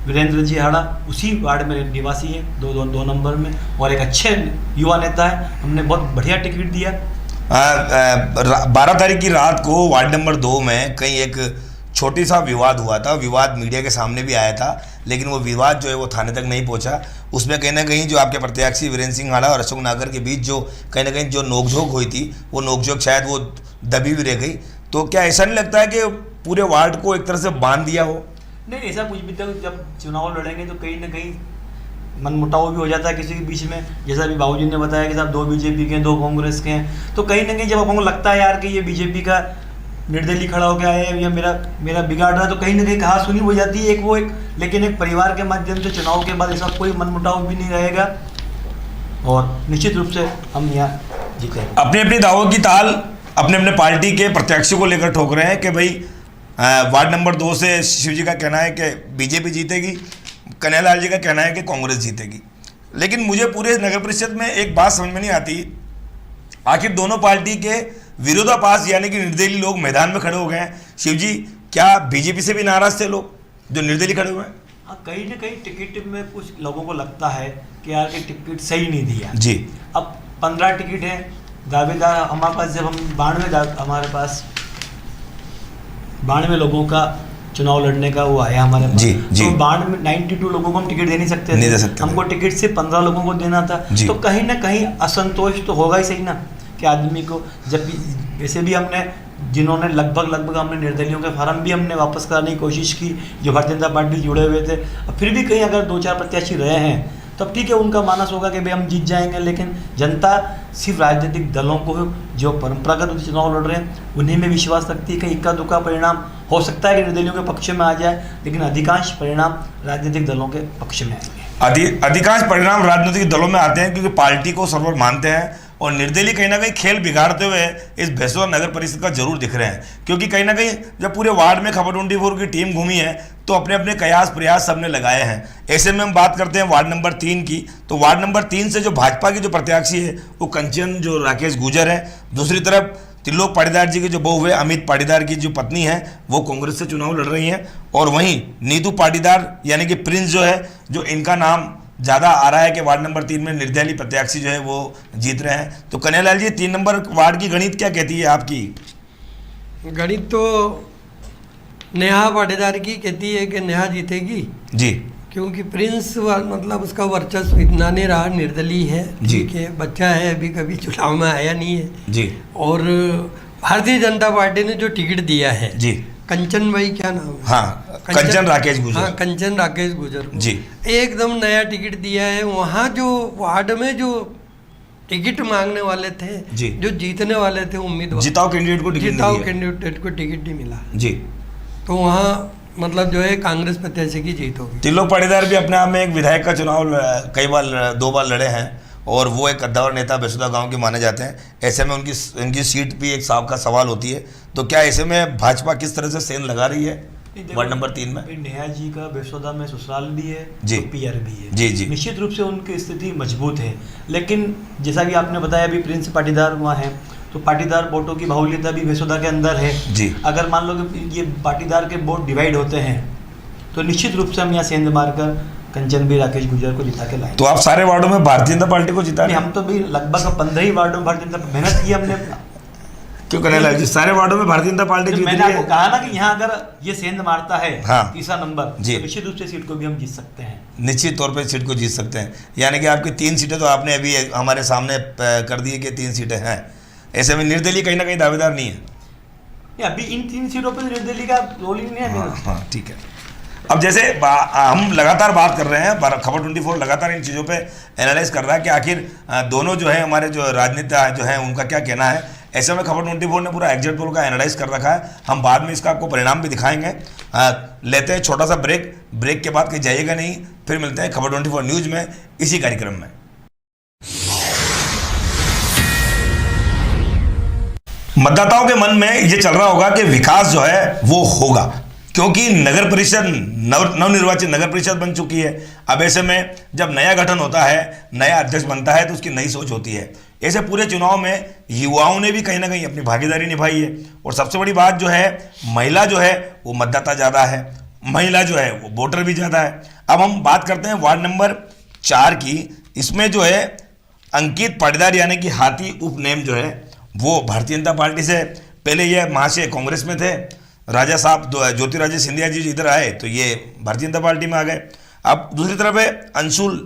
वीरेंद्र जी हाड़ा उसी वार्ड में निवासी है 2 नंबर में, और एक अच्छे युवा नेता है, हमने बहुत बढ़िया टिकट दिया। 12 तारीख की रात को वार्ड नंबर 2 में कहीं एक छोटी सा विवाद हुआ था, विवाद मीडिया के सामने भी आया था, लेकिन वो विवाद जो है वो थाने तक नहीं पहुंचा। उसमें कहीं ना कहीं जो आपके प्रत्याशी वीरेंद्र सिंह हाड़ा और अशोक नागर के बीच जो कहीं ना कहीं जो नोकझोंक हुई थी, वो नोकझोंक शायद वो दबी भी रह गई। तो क्या ऐसा नहीं लगता है कि पूरे वार्ड को एक तरह से बांध दिया हो? नहीं, ऐसा कुछ भी, तक जब चुनाव लड़ेंगे तो कहीं ना कहीं मनमुटाव भी हो जाता है किसी के बीच में। जैसा अभी बाबूजी ने बताया कि साहब 2 बीजेपी के हैं, 2 कांग्रेस के हैं, तो कहीं ना कहीं जब आपको लगता है यार कि ये बीजेपी का निर्दलीय खड़ा हो गया है या मेरा बिगाड़ रहा है, तो कहीं ना कहीं कहा सुनी हो जाती है लेकिन एक परिवार के माध्यम से चुनाव के बाद ऐसा कोई मनमुटाव भी नहीं रहेगा और निश्चित रूप से हम यहाँ जीतेंगे। अपनी अपनी दावों की ताल अपने अपने पार्टी के प्रत्याशी को लेकर ठोक रहे हैं कि भाई वार्ड नंबर 2 से शिव जी का कहना है कि बीजेपी जीतेगी, कन्हैयालाल जी का कहना है कि कांग्रेस जीतेगी। लेकिन मुझे पूरे नगर परिषद में एक बात समझ में नहीं आती, आखिर दोनों पार्टी के विरोधाभास यानी कि निर्दलीय लोग मैदान में खड़े हो गए हैं। शिव जी, क्या बीजेपी से भी नाराज थे लोग जो निर्दलीय खड़े हुए हैं? हाँ, कहीं ना कहीं टिकट में कुछ लोगों को लगता है कि यार कि टिकट सही नहीं दिया जी। अब 15 टिकट हैं दावेदार हमारे पास, जब हम हमारे पास 92 लोगों का चुनाव लड़ने का वो आया हमारे पास जी, जी। तो 92 लोगों को हम टिकट दे नहीं सकते थे, हमको टिकट सिर्फ 15 लोगों को देना था। तो कहीं ना कहीं असंतोष तो होगा ही सही ना कि आदमी को, जब वैसे भी हमने जिन्होंने लगभग हमने निर्दलियों के फार्म भी हमने वापस कराने की कोशिश की जो भारतीय जनता पार्टी जुड़े हुए थे, फिर भी कहीं अगर 2-4 प्रत्याशी रहे हैं तब ठीक है, उनका मानस होगा कि भाई हम जीत जाएंगे। लेकिन जनता सिर्फ राजनीतिक दलों को जो परंपरागत चुनाव लड़ रहे हैं उन्हीं में विश्वास रखती है कि इक्का दुक्का परिणाम हो सकता है कि निर्दलियों के पक्ष में आ जाए, लेकिन अधिकांश परिणाम राजनीतिक दलों के पक्ष में आएंगे। अधिकांश परिणाम राजनीतिक दलों में आते हैं क्योंकि पार्टी को सर्वर मानते हैं, और निर्दलीय कहीं ना कहीं खेल बिगाड़ते हुए इस भैंसोदा नगर परिषद का जरूर दिख रहे हैं। क्योंकि कहीं ना कहीं जब पूरे वार्ड में खबर 24 की टीम घूमी है तो अपने अपने कयास प्रयास सबने लगाए हैं। ऐसे में हम बात करते हैं वार्ड नंबर 3 की, तो वार्ड नंबर 3 से जो भाजपा की जो प्रत्याशी है वो कंचन जो राकेश गुजर है, दूसरी तरफ त्रिलोक पाटीदार जी की जो बहू है अमित पाटीदार की जो पत्नी है वो कांग्रेस से चुनाव लड़ रही हैं, और वहीं नीतू पाटीदार यानी कि प्रिंस जो है, जो इनका नाम ज़्यादा आ रहा है कि वार्ड नंबर 3 में निर्दलीय प्रत्याशी जो है वो जीत रहे हैं। तो कन्हैयालाल जी, 3 नंबर वार्ड की गणित क्या कहती है आपकी? गणित तो नेहा पाटीदार की कहती है कि नेहा जीतेगी जी, क्योंकि प्रिंस मतलब उसका वर्चस्व इतना नहीं रहा, निर्दलीय है, ठीक है, बच्चा है, अभी कभी चुनाव में आया नहीं है जी। और भारतीय जनता पार्टी ने जो टिकट दिया है जी, कंचन भाई क्या नाम है? हाँ, कंचन राकेश गुजर। हाँ, कंचन राकेश गुजर जी, एकदम नया टिकट दिया है। वहाँ जो वार्ड में जो टिकट मांगने वाले थे जी, जो जीतने वाले थे उम्मीदवार, जिताओ कैंडिडेट को टिकट नहीं मिला जी, तो वहाँ मतलब जो है कांग्रेस प्रत्याशी की जीत होगी। त्रिलोक पाटीदार भी अपने आप में एक विधायक का चुनाव कई बार 2 बार लड़े हैं और वो एक कद्दावर नेता भैंसोदा गांव के माने जाते हैं। ऐसे में उनकी सीट भी एक साफ का सवाल होती है। तो क्या ऐसे में भाजपा किस तरह से सेंध लगा रही है वार्ड नंबर 3 में? नेहा जी का भैंसोदा में ससुराल भी है जी, तो पीआर भी है जी जी, निश्चित रूप से उनकी स्थिति मजबूत है। लेकिन जैसा कि आपने बताया अभी प्रिंस पाटीदार वहाँ है, तो पाटीदार वोटों की बाहुल्यता भी भैंसोदा के अंदर है जी। अगर मान लो कि ये पाटीदार के वोट डिवाइड होते हैं तो निश्चित रूप से हम यहाँ सेंध मारकर कंचन भी राकेश गुजर को जिता के लाए। तो आप सारे वार्डों में भारतीय जनता पार्टी को जिता? हम तो भी लगभग 15 ही वार्डों में भारतीय जनता मेहनत की हमने। क्यों कन्हैयालाल जी, सारे वार्डों में भारतीय जनता पार्टी जीत रही है? मैंने आपको कहा ना कि यहाँ अगर ये सेंध मारता है हाँ, 3रा नंबर जी, तो निश्चित रूप से सीट को भी हम जीत सकते हैं। निश्चित तौर पे सीट को जीत सकते हैं, यानी कि आपकी 3 सीटें तो आपने अभी हमारे सामने कर दी है कि 3 सीटें हैं। ऐसे में निर्दलीय कहीं ना कहीं दावेदार नहीं है। अभी इन 3 सीटों पर निर्दलीय का रोल ही नहीं है। हाँ ठीक है। अब जैसे हम लगातार बात कर रहे हैं, खबर 24 लगातार इन चीज़ों पे एनालाइज कर रहा है कि आखिर दोनों जो है हमारे जो राजनेता जो है उनका क्या कहना है। ऐसे में खबर 24 ने पूरा एग्जिट पोल का एनालाइज कर रखा है। हम बाद में इसका आपको परिणाम भी दिखाएंगे। लेते हैं छोटा सा ब्रेक के बाद कहीं जाइएगा नहीं, फिर मिलते हैं खबर 24 न्यूज़ में इसी कार्यक्रम में। मतदाताओं के मन में ये चल रहा होगा कि विकास जो है वो होगा, क्योंकि नगर परिषद नवनिर्वाचित नगर परिषद बन चुकी है। अब ऐसे में जब नया गठन होता है, नया अध्यक्ष बनता है, तो उसकी नई सोच होती है। ऐसे पूरे चुनाव में युवाओं ने भी कहीं ना कहीं अपनी भागीदारी निभाई है। और सबसे बड़ी बात जो है, महिला जो है वो मतदाता ज़्यादा है, महिला जो है वो वोटर भी ज़्यादा है। अब हम बात करते हैं वार्ड नंबर 4 की। इसमें जो है अंकित पाटीदार यानी कि हाथी उपनेम जो है वो भारतीय जनता पार्टी से, पहले ये महाशय कांग्रेस में थे, राजा साहब ज्योतिरादित्य सिंधिया जी इधर आए तो ये भारतीय जनता पार्टी में आ गए। अब दूसरी तरफ है अंशुल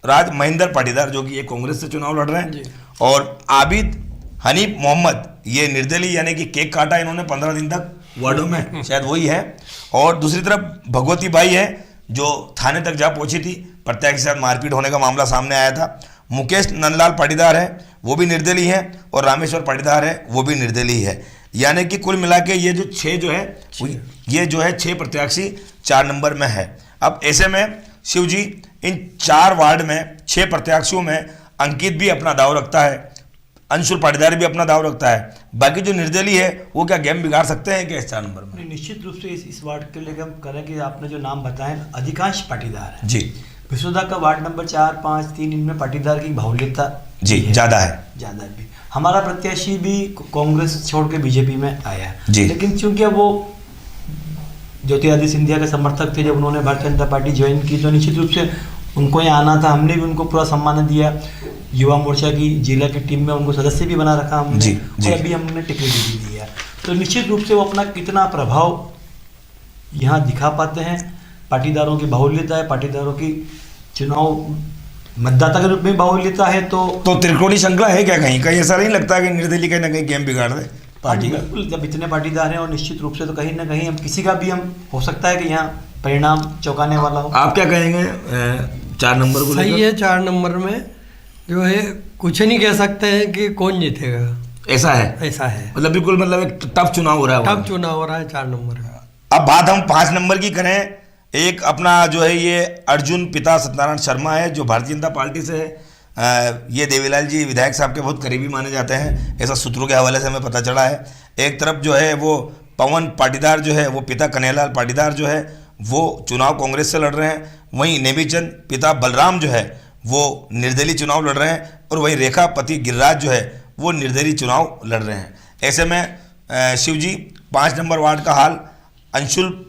राज महेंद्र पाटीदार जो कि ये कांग्रेस से चुनाव लड़ रहे हैं, और आबिद हनीफ मोहम्मद ये निर्दलीय यानी कि केक काटा इन्होंने 15 दिन तक वार्डों में, शायद वही है। और दूसरी तरफ भगवती बाई है जो थाने तक जा पहुंची थी, प्रत्याशी के साथ मारपीट होने का मामला सामने आया था। मुकेश नंदलाल पाटीदार है वो भी निर्दलीय है, और रामेश्वर पाटीदार है वो भी निर्दलीय है। यानी कि कुल मिला के ये जो 6 जो है ये जो है 6 प्रत्याशी 4 नंबर में है। अब ऐसे में शिव जी इन 4 वार्ड में 6 प्रत्याशियों में अंकित भी अपना दाव रखता है, अंशुल पाटीदार भी अपना दाव रखता है, बाकी जो निर्दलीय है वो क्या गेम बिगाड़ सकते हैं क्या इस 4 नंबर में? निश्चित रूप से इस वार्ड के लिए हम करें कि आपने जो नाम बताए अधिकांश पाटीदार है जी। विशुदा का वार्ड नंबर 4, 5, 3 इनमें पाटीदार की बाहुल्यता जी ज़्यादा है। भी हमारा प्रत्याशी भी कांग्रेस छोड़ के बीजेपी में आया जी। लेकिन चूंकि वो ज्योतिरादित्य सिंधिया के समर्थक थे, जब उन्होंने भारतीय जनता पार्टी ज्वाइन की तो निश्चित रूप से उनको यहाँ आना था। हमने भी उनको पूरा सम्मान दिया, युवा मोर्चा की जिला की टीम में उनको सदस्य भी बना रखा हमने जी, और अभी हमने टिकट भी दिया। तो निश्चित रूप से वो अपना कितना प्रभाव यहाँ दिखा पाते हैं। पाटीदारों की बाहुल्यता है, पाटीदारों की चुनाव मतदाता के रूप में बाहुल्यता है। तो त्रिकोणी श्रृंखला है क्या कहीं? कहीं ऐसा नहीं लगता कि निर्दलीय कहीं ना कहीं गेम बिगाड़ दे पार्टी का? बिल्कुल, जब इतने पाटीदार हैं और निश्चित रूप से तो कहीं ना कहीं हम किसी का भी हम हो सकता है कि यहाँ परिणाम चौंकाने वाला हो। आप क्या कहेंगे 4 नंबर को? सही है, 4 नंबर में जो है कुछ नहीं कह सकते हैं कि कौन जीतेगा, ऐसा है। ऐसा है, मतलब बिल्कुल मतलब एक टफ चुनाव हो रहा है, टफ चुनाव हो रहा है 4 नंबर का। अब बात हम 5 नंबर की करें। एक अपना जो है ये अर्जुन पिता सत्यनारायण शर्मा है जो भारतीय जनता पार्टी से है। ये देवीलाल जी विधायक साहब के बहुत करीबी माने जाते हैं, ऐसा सूत्रों के हवाले से हमें पता चला है। एक तरफ जो है वो पवन पाटीदार जो है वो पिता कन्हैयालाल पाटीदार जो है वो चुनाव कांग्रेस से लड़ रहे हैं, वहीं नेमीचंद पिता बलराम जो है वो निर्दलीय चुनाव लड़ रहे हैं, और वहीं रेखा पति गिरिराज जो है वो निर्दलीय चुनाव लड़ रहे हैं। ऐसे में शिव जी 5 नंबर वार्ड का हाल, अंशुल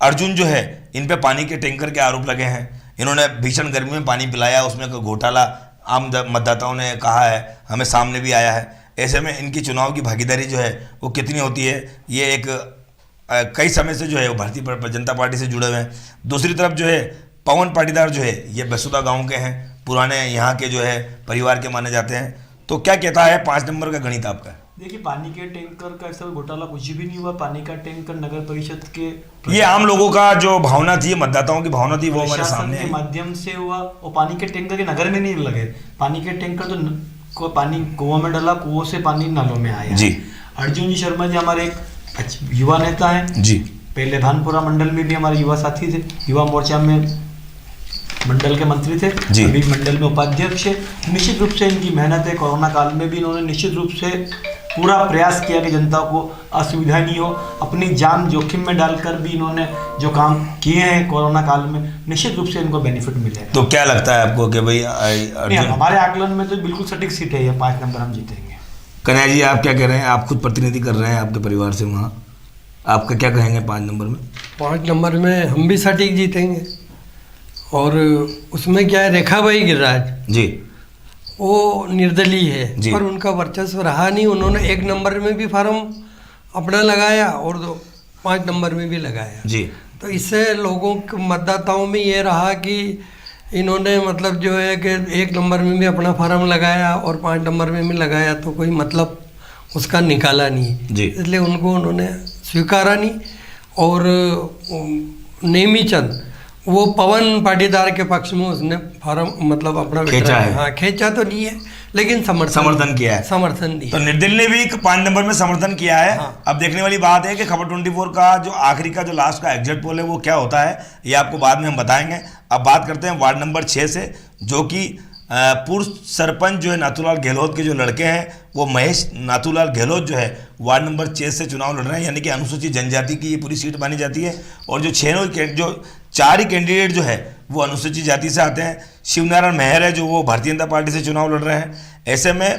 अर्जुन जो है इन पे पानी के टैंकर के आरोप लगे हैं। इन्होंने भीषण गर्मी में पानी पिलाया, उसमें कोई घोटाला आम मतदाताओं ने कहा है, हमें सामने भी आया है। ऐसे में इनकी चुनाव की भागीदारी जो है वो कितनी होती है, ये एक कई समय से जो है वो भारतीय जनता पार्टी से जुड़े हुए हैं। दूसरी तरफ जो है पवन पाटीदार जो है ये बसुदा गांव के हैं, पुराने यहाँ के जो है परिवार के माने जाते हैं। तो क्या कहता है 5 नंबर का गणित आपका? देखिए, पानी के टैंकर का ऐसा घोटाला कुछ भी नहीं हुआ। पानी का टैंकर नगर परिषद के ये आम लोगों का जो भावना थी, मतदाताओं की भावना थी, वो हमारे सामने के माध्यम से हुआ। और पानी के टैंकर के नगर में नहीं लगे, पानी के टैंकर तो पानी कुआं में डाला, कुओं से पानी नालों में आया जी। अर्जुन जी शर्मा जी हमारे एक युवा नेता है जी, पहले भानपुरा मंडल में भी हमारे युवा साथी थे, युवा मोर्चा में मंडल के मंत्री थे, अभी मंडल में उपाध्यक्ष है। निश्चित रूप से इनकी मेहनत है। कोरोना काल में भी इन्होंने निश्चित रूप से पूरा प्रयास किया कि जनता को असुविधा नहीं हो, अपनी जान जोखिम में डालकर भी इन्होंने जो काम किए हैं कोरोना काल में, निश्चित रूप से इनको बेनिफिट मिले। तो क्या लगता है आपको कि भाई हमारे आकलन में तो बिल्कुल सटीक सीट है, ये 5 नंबर हम जीतेंगे। कन्हैया जी आप क्या कह रहे हैं? आप खुद प्रतिनिधि कर रहे हैं आपके परिवार से वहाँ, आपका क्या कहेंगे 5 नंबर में? 5 नंबर में हम भी सटीक जीतेंगे। और उसमें क्या है, रेखा भाई गिरिराज जी वो निर्दलीय है, पर उनका वर्चस्व रहा नहीं। उन्होंने 1 नंबर में भी फार्म अपना लगाया और 5 नंबर में भी लगाया जी। तो इससे लोगों के मतदाताओं में ये रहा कि इन्होंने मतलब जो है कि 1 नंबर में भी अपना फार्म लगाया और 5 नंबर में भी लगाया, तो कोई मतलब उसका निकाला नहीं, जी। इसलिए उनको उन्होंने स्वीकारा नहीं। और नेमीचंद वो पवन पाटीदार के पक्ष में उसने फॉर्म मतलब अपना खींचा है। हाँ, खींचा तो नहीं है लेकिन समर्थन किया है, समर्थन दिया। तो निर्दलीय ने भी 5 नंबर में समर्थन किया है। हाँ। अब देखने वाली बात है कि खबर 24 का जो आखिरी का जो लास्ट का एग्जिट पोल है वो क्या होता है, ये आपको बाद में हम बताएंगे। अब बात करते हैं वार्ड नंबर 6 से, जो कि पूर्व सरपंच जो है नाथूलाल गहलोत के जो लड़के हैं, वो महेश नाथूलाल गहलोत जो है वार्ड नंबर 6 से चुनाव लड़ रहे हैं, यानी कि अनुसूचित जनजाति की ये पूरी सीट मानी जाती है। और जो 4 ही कैंडिडेट जो है वो अनुसूचित जाति से आते हैं। शिवनारायण मेहर है जो वो भारतीय जनता पार्टी से चुनाव लड़ रहे हैं। ऐसे में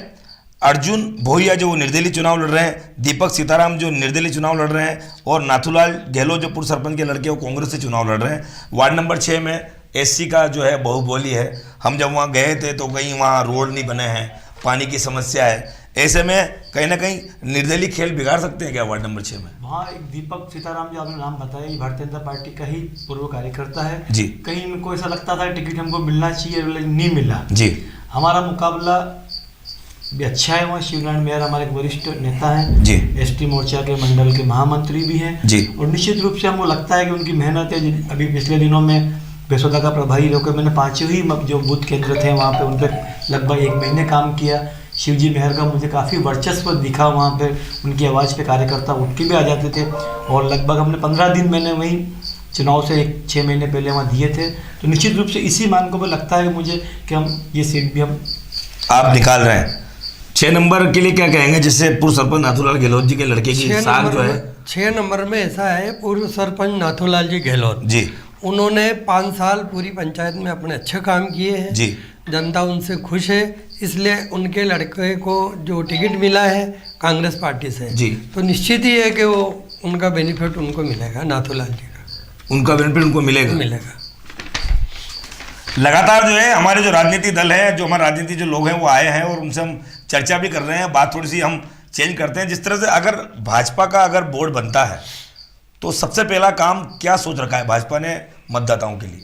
अर्जुन भोइया जो वो निर्दलीय चुनाव लड़ रहे हैं, दीपक सीताराम जो निर्दलीय चुनाव लड़ रहे हैं, और नाथूलाल गहलोत जो पूर्व सरपंच के लड़के वो कांग्रेस से चुनाव लड़ रहे हैं। वार्ड नंबर 6 में एससी का जो है बहुबोली है। हम जब वहाँ गए थे तो कहीं वहाँ रोड नहीं बने हैं, पानी की समस्या है। ऐसे में कहीं ना कहीं निर्दलीय खेल बिगाड़ सकते हैं क्या वार्ड नंबर 6 में? वहाँ एक दीपक सीताराम जो आपने नाम बताया, ये भारतीय जनता पार्टी का ही पूर्व कार्यकर्ता है जी। कहीं इनको ऐसा लगता था टिकट हमको मिलना चाहिए, लेकिन नहीं मिला जी। हमारा मुकाबला भी अच्छा है। वहाँ शिवनारायण मेहर हमारे एक वरिष्ठ नेता हैं जी। एसटी मोर्चा के मंडल के महामंत्री भी हैं जी। और निश्चित रूप से हमको लगता है कि उनकी मेहनत है। अभी पिछले दिनों में बेसोदा का प्रभारी होकर मैंने 5 ही जो बूथ केंद्र थे वहाँ पे उन पर लगभग 1 महीने काम किया। शिवजी मेहर का मुझे काफ़ी वर्चस्व दिखा वहाँ पे, उनकी आवाज़ पे कार्यकर्ता उठ के भी आ जाते थे। और लगभग हमने 15 दिन मैंने वहीं चुनाव से 6 महीने पहले वहाँ दिए थे। तो निश्चित रूप से इसी मान को लगता है कि मुझे कि हम ये सीट भी हम आप निकाल रहे हैं। 6 नंबर के लिए क्या कहेंगे, जिससे पूर्व सरपंच नाथूलाल गहलोत जी के लड़के की साख जो है? 6 नंबर में ऐसा है, पूर्व सरपंच नाथूलाल जी गहलोत जी, उन्होंने 5 साल पूरी पंचायत में अपने अच्छे काम किए हैं जी। जनता उनसे खुश है, इसलिए उनके लड़के को जो टिकट मिला है कांग्रेस पार्टी से जी, तो निश्चित ही है कि वो उनका बेनिफिट उनको मिलेगा, नाथूलाल जी का उनका बेनिफिट उनको मिलेगा। लगातार जो है हमारे जो राजनीतिक दल है, जो हमारे राजनीतिक जो लोग हैं वो आए हैं और उनसे हम चर्चा भी कर रहे हैं। बात थोड़ी सी हम चेंज करते हैं। जिस तरह से अगर भाजपा का अगर बोर्ड बनता है तो सबसे पहला काम क्या सोच रखा है भाजपा ने मतदाताओं के लिए?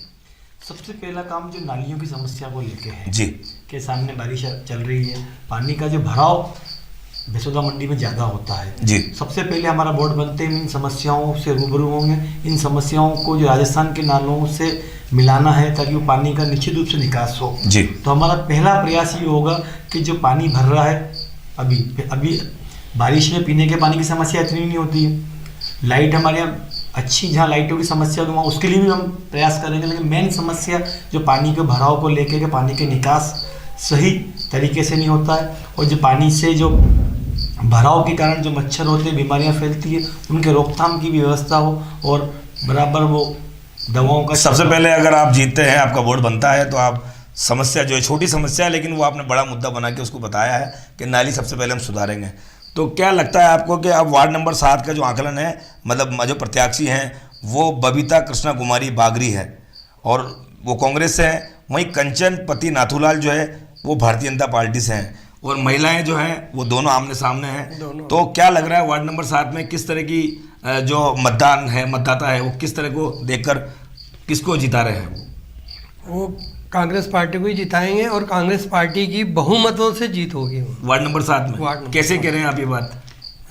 सबसे पहला काम जो नालियों की समस्या को लेके है जी, के सामने बारिश चल रही है, पानी का जो भराव बेसोदा मंडी में ज़्यादा होता है जी। सबसे पहले हमारा बोर्ड बनते ही इन समस्याओं से रूबरू होंगे। इन समस्याओं को जो राजस्थान के नालों से मिलाना है ताकि वो पानी का निश्चित रूप से निकास हो जी। तो हमारा पहला प्रयास ये होगा कि जो पानी भर रहा है अभी बारिश में पीने के पानी की समस्या इतनी नहीं होती है। लाइट हमारे यहाँ अच्छी, जहाँ लाइटों की समस्या तो वहाँ उसके लिए भी हम प्रयास करेंगे, लेकिन मेन समस्या जो पानी के भराव को लेके के पानी के निकास सही तरीके से नहीं होता है और जो पानी से जो भराव के कारण जो मच्छर होते हैं, बीमारियाँ फैलती है, उनके रोकथाम की भी व्यवस्था हो और बराबर वो दवाओं का। सबसे पहले अगर आप जीतते हैं, आपका बोर्ड बनता है, तो आप समस्या जो है छोटी समस्या है लेकिन वो आपने बड़ा मुद्दा बना के उसको बताया है कि नाली सबसे पहले हम सुधारेंगे। तो क्या लगता है आपको कि अब वार्ड नंबर 7 का जो आकलन है, मतलब जो प्रत्याशी हैं वो बबीता कृष्णा कुमारी बागरी है और वो कांग्रेस से हैं, वहीं कंचन पति नाथूलाल जो है वो भारतीय जनता पार्टी से हैं और महिलाएं जो हैं वो दोनों आमने सामने हैं। तो क्या लग रहा है वार्ड नंबर 7 में किस तरह की जो मतदान है, मतदाता है, वो किस तरह को देखकर किसको जिता रहे हैं? वो कांग्रेस पार्टी को ही जिताएंगे और कांग्रेस पार्टी की बहुमतों से जीत होगी वार्ड नंबर 7 में। कैसे कह रहे हैं आप ये बात,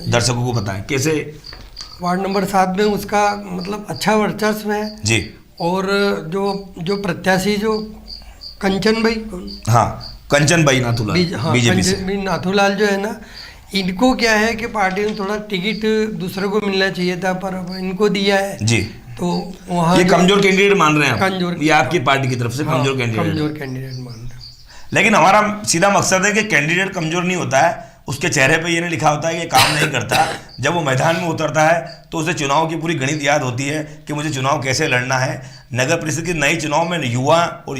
दर्शकों को बताएं कैसे? वार्ड नंबर 7 में उसका मतलब अच्छा वर्चस्व है जी। और जो प्रत्याशी जो कंचन भाई, हाँ कंचन भाई नाथूलाल, हाँ, बीजेपी से नाथूलाल जो है ना, इनको क्या है कि पार्टी ने थोड़ा टिकट दूसरे को मिलना चाहिए था पर अब इनको दिया है जी। तो वहाँ ये कमजोर कैंडिडेट मान रहे हैं कमजोर, ये आपकी पार्टी की तरफ से कमजोर कैंडिडेट मान रहे हैं। लेकिन हमारा सीधा मकसद है कि कैंडिडेट कमजोर नहीं होता है, उसके चेहरे पे ये नहीं लिखा होता है कि काम नहीं करता। जब वो मैदान में उतरता है तो उसे चुनाव की पूरी गणित याद होती है कि मुझे चुनाव कैसे लड़ना है। नगर परिषद के नई चुनाव में युवा और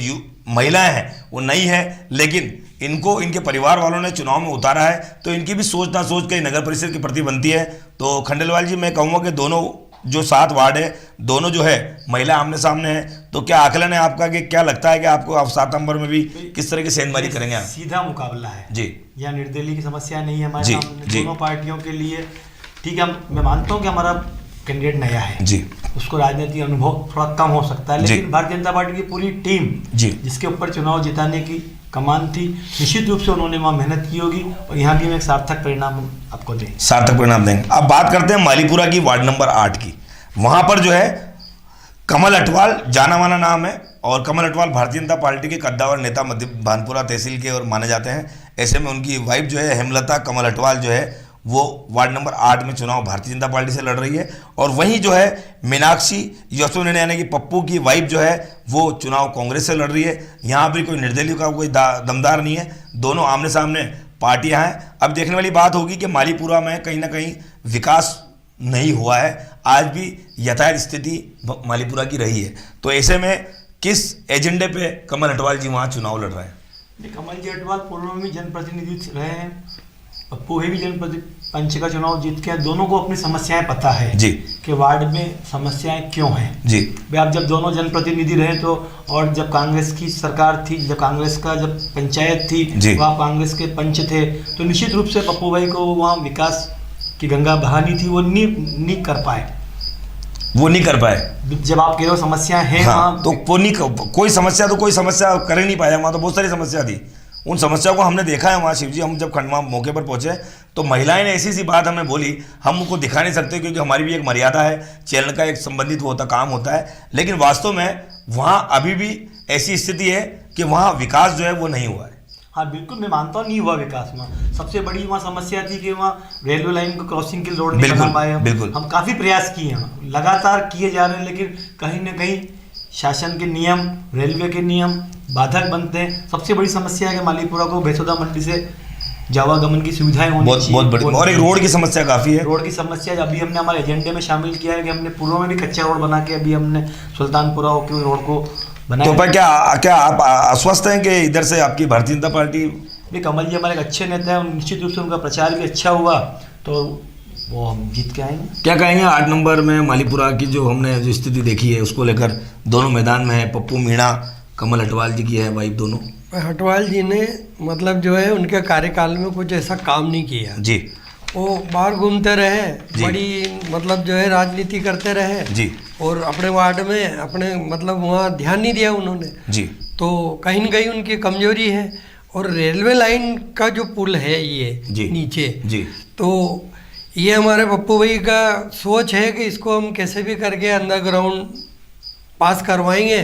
महिलाएं हैं वो नई है, लेकिन इनको इनके परिवार वालों ने चुनाव में उतारा है तो इनकी भी सोच ना सोच के नगर परिषद के प्रति बनती है। तो खंडेलवाल जी, मैं कहूँगा कि दोनों जो 7 वार्ड है दोनों जो है महिला आमने सामने है, तो क्या आकलन है आपका कि क्या लगता है कि आपको आप 7 नंबर में भी किस तरह की सेंधमारी करेंगे आप? सीधा मुकाबला है जी। यहाँ निर्दलीय की समस्या नहीं है हमारे सामने दोनों पार्टियों के लिए। ठीक है, मैं मानता हूँ कि हमारा कैंडिडेट नया है जी, उसको राजनीतिक अनुभव थोड़ा कम हो सकता है, लेकिन भारतीय जनता पार्टी की पूरी टीम जी जिसके ऊपर चुनाव जिताने की कमान थी, निश्चित रूप से उन्होंने वहाँ मेहनत की होगी और यहाँ भी हम एक सार्थक परिणाम आपको देंगे। सार्थक परिणाम देंगे। अब बात करते हैं मालीपुरा की, वार्ड नंबर 8 की। वहाँ पर जो है कमल अटवाल जाना माना नाम है, और कमल अटवाल भारतीय जनता पार्टी के कद्दावर नेता मध्य भानपुरा तहसील के और माने जाते हैं। ऐसे में उनकी वाइफ जो है हेमलता कमल अटवाल जो है वो वार्ड नंबर 8 में चुनाव भारतीय जनता पार्टी से लड़ रही है। और वहीं जो है मीनाक्षी यशोनेने यानी कि पप्पू की वाइफ जो है वो चुनाव कांग्रेस से लड़ रही है। यहाँ भी कोई निर्दलीय का कोई दमदार नहीं है, दोनों आमने सामने पार्टियां हैं। अब देखने वाली बात होगी कि मालीपुरा में कहीं ना कहीं विकास नहीं हुआ है, आज भी यथार्थ स्थिति मालीपुरा की रही है। तो ऐसे में किस एजेंडे पे कमल अटवाल जी वहाँ चुनाव लड़ रहे हैं? कमल जी अटवाल पूर्व में भी जनप्रतिनिधि रहे हैं, पप्पू भी पंच का चुनाव जीत के, दोनों को अपनी समस्याएं पता है जी कि वार्ड में समस्याएं क्यों हैं जी। भाई आप जब दोनों जनप्रतिनिधि रहे तो, और जब कांग्रेस की सरकार थी, जब कांग्रेस का जब पंचायत थी वहाँ कांग्रेस के पंच थे, तो निश्चित रूप से पप्पू भाई को वहाँ विकास की गंगा बहानी थी, वो नहीं कर पाए। जब आप कह रहे हो समस्या है हाँ, तो कोई समस्या कर ही नहीं पाया वहाँ, तो बहुत सारी समस्या थी। उन समस्याओं को हमने देखा है वहाँ शिवजी। हम जब खंडवा मौके पर पहुंचे तो महिलाएं ने ऐसी सी बात हमें बोली, हम उनको दिखा नहीं सकते क्योंकि हमारी भी एक मर्यादा है, चैनल का एक संबंधित काम होता है, लेकिन वास्तव में वहाँ अभी भी ऐसी स्थिति है कि वहाँ विकास जो है वो नहीं हुआ है। हाँ बिल्कुल, मैं मानता हूँ नहीं हुआ विकास वहाँ। सबसे बड़ी वहाँ समस्या थी कि वहाँ रेलवे लाइन को क्रॉसिंग के रोड नहीं बना पाए। हम काफ़ी प्रयास किए हैं, लगातार किए जा रहे हैं, लेकिन कहीं ना कहीं शासन के नियम, रेलवे के नियम बाधक बनते हैं। सबसे बड़ी समस्या है कि मालीपुरा को भैंसोदा मंडी से जावागमन की सुविधाएं होनी चाहिए, बहुत बड़ी। और एक रोड की समस्या काफ़ी है। रोड की समस्या अभी हमने हमारे एजेंडे में शामिल किया है कि हमने पूर्व में भी कच्चा रोड बना के अभी हमने सुल्तानपुरा होकर रोड को बनाया। तो पर क्या आप आश्वस्त हैं कि इधर से आपकी भारतीय जनता पार्टी? भी कमल जी हमारे एक अच्छे नेता हैं, निश्चित रूप से उनका प्रचार भी अच्छा हुआ तो वो हम जीत के आएंगे। क्या कहेंगे 8 नंबर में मालीपुरा की जो हमने जो स्थिति देखी है उसको लेकर? दोनों मैदान में है, पप्पू मीणा कमल अटवाल जी की है वाइफ दोनों। अटवाल जी ने मतलब जो है उनके कार्यकाल में कुछ ऐसा काम नहीं किया जी। वो बाहर घूमते रहे, बड़ी मतलब जो है राजनीति करते रहे जी, और अपने वार्ड में अपने मतलब वहाँ ध्यान नहीं दिया उन्होंने जी। तो कहीं न कहीं उनकी कमजोरी है। और रेलवे लाइन का जो पुल है ये जी, नीचे जी, तो ये हमारे पप्पू भाई का सोच है कि इसको हम कैसे भी करके अंडरग्राउंड पास करवाएंगे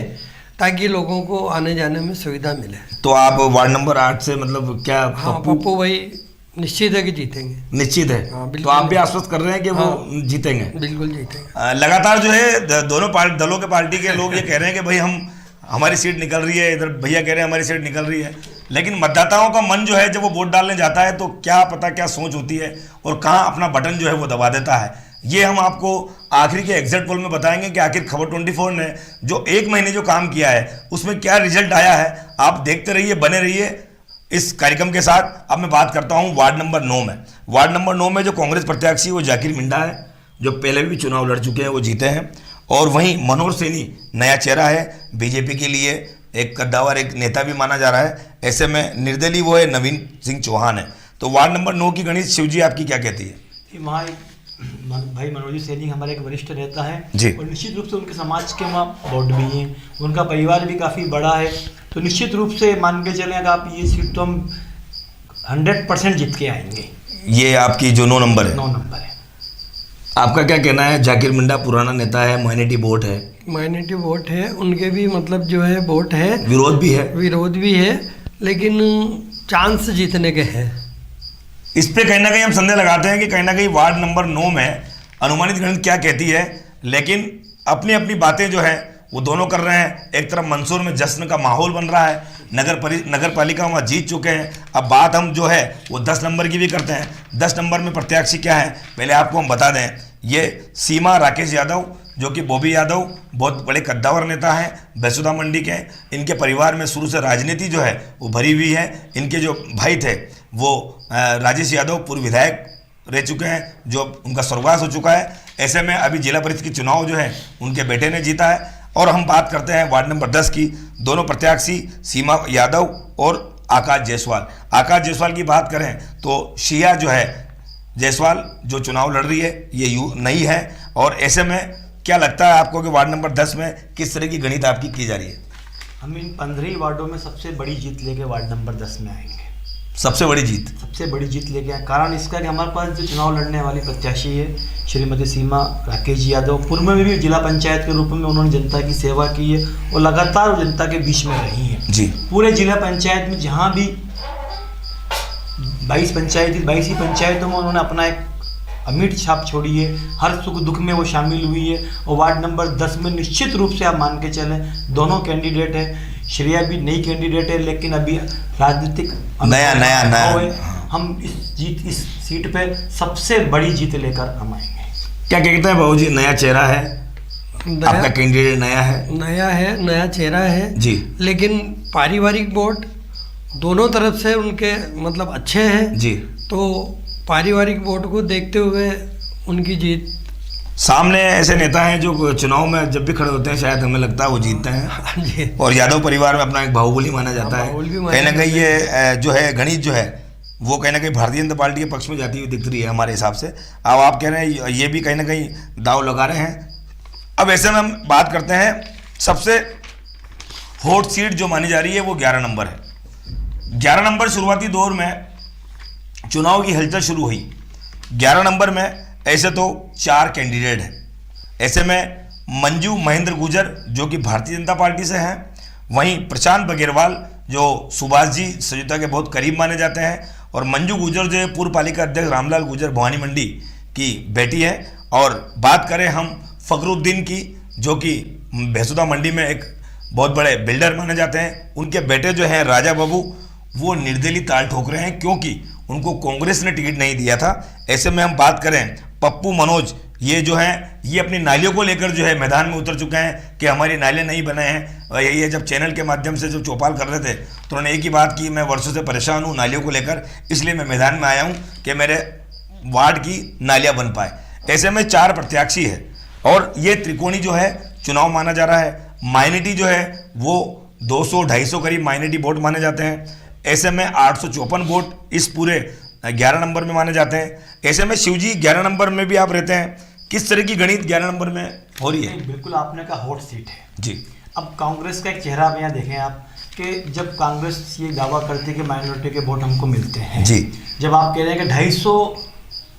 ताकि लोगों को आने जाने में सुविधा मिले। तो आप वार्ड नंबर 8 से मतलब क्या? हाँ, पप्पू भाई निश्चित है कि जीतेंगे। निश्चित है। हाँ, तो आप भी आश्वस्त कर रहे हैं कि वो जीतेंगे? बिल्कुल जीतेंगे। लगातार जो है दोनों दलों के पार्टी के लोग ये कह रहे हैं कि भाई हमारी सीट निकल रही है, इधर भैया कह रहे हैं हमारी सीट निकल रही है, लेकिन मतदाताओं का मन जो है जब वो वोट डालने जाता है तो क्या पता क्या सोच होती है और कहाँ अपना बटन जो है वो दबा देता है। ये हम आपको आखिरी के एग्जिट पोल में बताएंगे कि आखिर खबर 24 ने जो 1 महीने जो काम किया है उसमें क्या रिजल्ट आया है। आप देखते रहिए, बने रहिए इस कार्यक्रम के साथ। अब मैं बात करता हूं वार्ड नंबर 9 में। वार्ड नंबर 9 में जो कांग्रेस प्रत्याशी वो जाकिर मिंडा है, जो पहले भी चुनाव लड़ चुके हैं, वो जीते हैं। और वहीं मनोहर सैनी नया चेहरा है, बीजेपी के लिए एक कद्दावर एक नेता भी माना जा रहा है। ऐसे में निर्दलीय वो है नवीन सिंह चौहान है। तो वार्ड नंबर 9 की गणित शिवजी आपकी क्या कहती है? वहाँ भाई मनोज सैनी हमारे एक वरिष्ठ नेता है जी, और निश्चित रूप से उनके समाज के वहाँ वोट भी हैं, उनका परिवार भी काफ़ी बड़ा है, तो निश्चित रूप से मान के चलें आप ये सीट तो हम 100% जीत के आएंगे। ये आपकी जो 9 नंबर है? 9 नंबर है। आपका क्या कहना है? जाकिर मिंडा पुराना नेता है, माइनॉरिटी वोट है, माइनॉरिटी वोट है, उनके भी मतलब जो है वोट है, विरोध भी है, लेकिन चांस जीतने के हैं। इस पे कहीं ना कहीं हम संदेह लगाते हैं कि कहीं ना कहीं वार्ड नंबर 9 में अनुमानित गणित क्या कहती है, लेकिन अपनी अपनी बातें जो है वो दोनों कर रहे हैं। एक तरफ मंसूर में जश्न का माहौल बन रहा है, नगर पालिका वहाँ जीत चुके हैं। अब बात हम जो है वो 10 नंबर की भी करते हैं। 10 नंबर में प्रत्याशी क्या है पहले आपको हम बता दें। ये सीमा राकेश यादव, जो कि बॉबी यादव बहुत बड़े कद्दावर नेता हैं, भैंसोदा मंडी के। इनके परिवार में शुरू से राजनीति जो है वो भरी हुई है। इनके जो भाई थे वो राजेश यादव पूर्व विधायक रह चुके हैं, जो उनका स्वर्गवास हो चुका है। ऐसे में अभी जिला परिषद की चुनाव जो है उनके बेटे ने जीता है। और हम बात करते हैं वार्ड नंबर 10 की। दोनों प्रत्याशी सीमा यादव और आकाश जायसवाल। आकाश जायसवाल की बात करें तो शिया जो है जायसवाल जो चुनाव लड़ रही है ये नई है। और ऐसे में क्या लगता है आपको कि वार्ड नंबर 10 में किस तरह की गणित आपकी की जा रही है? हम इन 15 वार्डों में सबसे बड़ी जीत लेके वार्ड नंबर 10 में आएंगे। सबसे बड़ी जीत? सबसे बड़ी जीत लेके आए। कारण इसका कि हमारे पास जो चुनाव लड़ने वाली प्रत्याशी है श्रीमती सीमा राकेश यादव, पूर्व में भी जिला पंचायत के रूप में उन्होंने जनता की सेवा की है और लगातार जनता के बीच में रही हैं जी। पूरे जिला पंचायत में जहाँ भी 22 ही पंचायतों में उन्होंने अपना एक अमिट छाप छोड़ी है। हर सुख दुख में वो शामिल हुई है और वार्ड नंबर 10 में निश्चित रूप से आप मान के चलें दोनों कैंडिडेट हैं। श्रेया भी नई कैंडिडेट है लेकिन अभी राजनीतिक नया हम इस सीट पे सबसे बड़ी जीत लेकर हम आएंगे। क्या कहते हैं बाबू जी, नया चेहरा है आपका, कैंडिडेट नया चेहरा है जी, लेकिन पारिवारिक वोट दोनों तरफ से उनके मतलब अच्छे हैं जी, तो पारिवारिक वोट को देखते हुए उनकी जीत। सामने ऐसे नेता हैं जो चुनाव में जब भी खड़े होते हैं शायद हमें लगता है वो जीतते हैं जी। और यादव परिवार में अपना एक बाहुबली माना जाता है। कहीं ना कहीं ये जो है गणित जो है वो कहीं ना कहीं भारतीय जनता पार्टी के पक्ष में जाती हुई दिख रही है हमारे हिसाब से। अब आप कह रहे हैं ये भी कहीं ना कहीं दाव लगा रहे हैं। अब ऐसे में हम बात करते हैं, सबसे हॉट सीट जो मानी जा रही है वो 11 नंबर है। 11 नंबर शुरुआती दौर में चुनाव की हलचल शुरू हुई। 11 नंबर में ऐसे तो 4 कैंडिडेट हैं। ऐसे में मंजू महेंद्र गुर्जर जो कि भारतीय जनता पार्टी से हैं, वहीं प्रशांत बघेलवाल जो सुभाष जी सजुता के बहुत करीब माने जाते हैं, और मंजू गुर्जर जो पूर्व पालिका अध्यक्ष रामलाल गुर्जर भवानी मंडी की बेटी है। और बात करें हम फखरुद्दीन की जो कि भैंसुदा मंडी में एक बहुत बड़े बिल्डर माने जाते हैं, उनके बेटे जो हैं राजा बाबू वो निर्दलीय ताल ठोक रहे हैं क्योंकि उनको कांग्रेस ने टिकट नहीं दिया था। ऐसे में हम बात करें पप्पू मनोज, ये जो हैं ये अपनी नालियों को लेकर जो है मैदान में उतर चुके हैं कि हमारी नाले नहीं बने हैं। और यही है, जब चैनल के माध्यम से जब चौपाल कर रहे थे तो उन्होंने एक ही बात की, मैं वर्षों से परेशान हूँ नालियों को लेकर, इसलिए मैं मैदान में आया हूँ कि मेरे वार्ड की नालियाँ बन पाए। ऐसे में 4 प्रत्याशी है और ये त्रिकोणी जो है चुनाव माना जा रहा है। माइनॉरिटी जो है वो 200-250 करीब माइनॉरिटी वोट माने जाते हैं। ऐसे में 854 वोट इस पूरे 11 नंबर में माने जाते हैं। ऐसे में शिवजी 11 नंबर में भी आप रहते हैं, किस तरह की गणित 11 नंबर में हो रही है? बिल्कुल आपने कहा हॉट सीट है जी। अब कांग्रेस का एक चेहरा आप यहाँ देखें आप कि जब कांग्रेस ये दावा करती है कि माइनॉरिटी के वोट हमको मिलते हैं जी, जब आप कह रहे हैं कि 250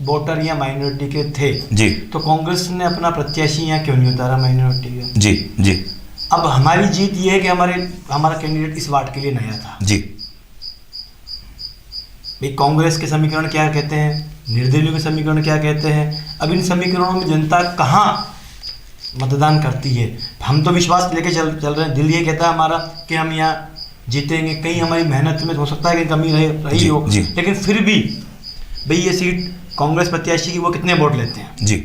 वोटर यहाँ माइनॉरिटी के थे जी, तो कांग्रेस ने अपना प्रत्याशी यहाँ क्यों नहीं उतारा माइनॉरिटी का? जी जी। अब हमारी जीत ये है कि हमारा कैंडिडेट इस वार्ड के लिए नया था जी। भाई कांग्रेस के समीकरण क्या कहते हैं, निर्दलीयों के समीकरण क्या कहते हैं, अब इन समीकरणों में जनता कहाँ मतदान करती है? हम तो विश्वास लेके चल रहे हैं। दिल ये कहता है हमारा कि हम यहाँ जीतेंगे। कहीं हमारी मेहनत में हो सकता है कि कमी रही हो, लेकिन फिर भी भाई ये सीट कांग्रेस प्रत्याशी की वो कितने वोट लेते हैं जी।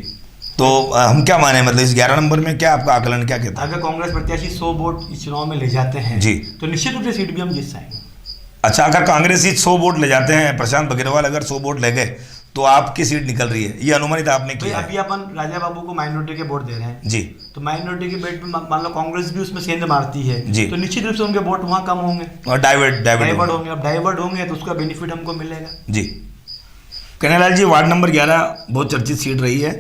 तो हम क्या माने, मतलब इस 11 नंबर में क्या आपका आकलन क्या कहता है? अगर कांग्रेस प्रत्याशी 100 वोट इस चुनाव में ले जाते हैं जी, तो निश्चित रूप से सीट भी हम जीत जाएंगे। अच्छा, अगर कांग्रेस ही 100 वोट ले जाते हैं, प्रशांत बघेलवाल अगर 100 वोट ले गए तो आपकी सीट निकल रही है, ये अनुमानित आपने किया? अभी अपन राजा बाबू को माइनॉरिटी के वोट दे रहे हैं जी, तो माइनॉरिटी के बेट में मान लो कांग्रेस भी उसमें सेंध मारती है जी, तो निश्चित रूप से उनके वोट वहाँ कम होंगे और डाइवर्ट होंगे। अब डाइवर्ट होंगे तो उसका बेनिफिट हमको मिलेगा जी। कन्हैयालाल जी, वार्ड नंबर 11 बहुत चर्चित सीट रही है।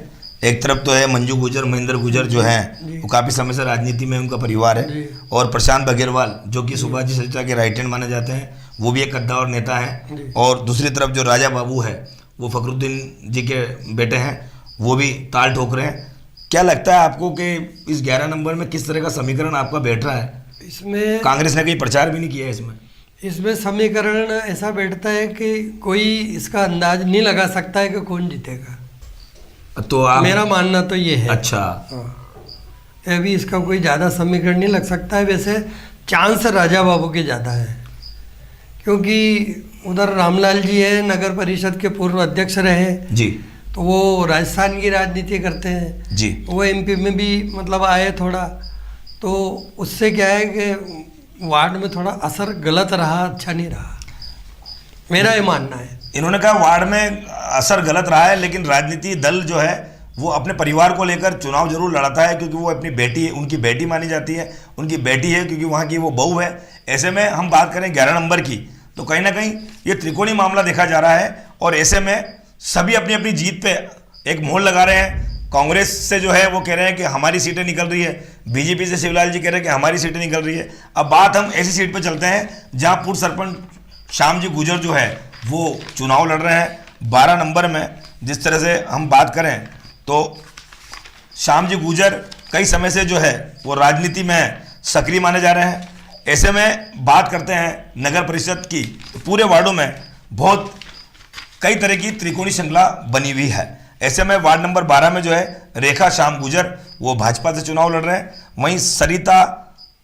एक तरफ तो है मंजू गुर्जर, महेंद्र गुर्जर जो हैं वो काफ़ी समय से राजनीति में उनका परिवार है, और प्रशांत बघेलवाल जो कि सुभाष जी सजुता के राइट हैंड माने जाते हैं, वो भी एक कद्दावर नेता है। और दूसरी तरफ जो राजा बाबू है वो फखरुद्दीन जी के बेटे हैं, वो भी ताल ठोक रहे हैं। क्या लगता है आपको कि इस 11 नंबर में किस तरह का समीकरण आपका बैठ रहा है? इसमें कांग्रेस ने कहीं प्रचार भी नहीं किया है इसमें समीकरण ऐसा बैठता है कि कोई इसका अंदाज नहीं लगा सकता है कि कौन जीतेगा। तो आप, मेरा मानना तो ये है। अच्छा, अभी इसका कोई ज़्यादा समीकरण नहीं लग सकता है। वैसे चांस राजा बाबू के ज़्यादा है क्योंकि उधर रामलाल जी है, नगर परिषद के पूर्व अध्यक्ष रहे जी, तो वो राजस्थान की राजनीति करते हैं जी, वो एमपी में भी मतलब आए थोड़ा, तो उससे क्या है कि वार्ड में थोड़ा असर गलत रहा, अच्छा नहीं रहा, मेरा ये मानना है। इन्होंने कहा वार्ड में असर गलत रहा है, लेकिन राजनीति दल जो है वो अपने परिवार को लेकर चुनाव जरूर लड़ता है क्योंकि वो अपनी बेटी है, उनकी बेटी मानी जाती है, उनकी बेटी है क्योंकि वहाँ की वो बहू है। ऐसे में हम बात करें 11 नंबर की तो कहीं ना कहीं ये त्रिकोणी मामला देखा जा रहा है, और ऐसे में सभी अपनी अपनी जीत पे एक मोहर लगा रहे हैं। कांग्रेस से जो है वो कह रहे हैं कि हमारी सीटें निकल रही है, बीजेपी से शिवलाल जी कह रहे हैं कि हमारी सीटें निकल रही है। अब बात हम ऐसी सीट पर चलते हैं जहां पूर्व सरपंच श्याम जी गुजर जो है वो चुनाव लड़ रहे हैं 12 नंबर में। जिस तरह से हम बात करें तो श्याम जी गुजर कई समय से जो है वो राजनीति में सक्रिय माने जा रहे हैं। ऐसे में बात करते हैं नगर परिषद की, तो पूरे वार्डों में बहुत कई तरह की त्रिकोणीय श्रृंखला बनी हुई है। ऐसे में वार्ड नंबर 12 में जो है रेखा श्याम गुजर वो भाजपा से चुनाव लड़ रहे हैं। वहीं सरिता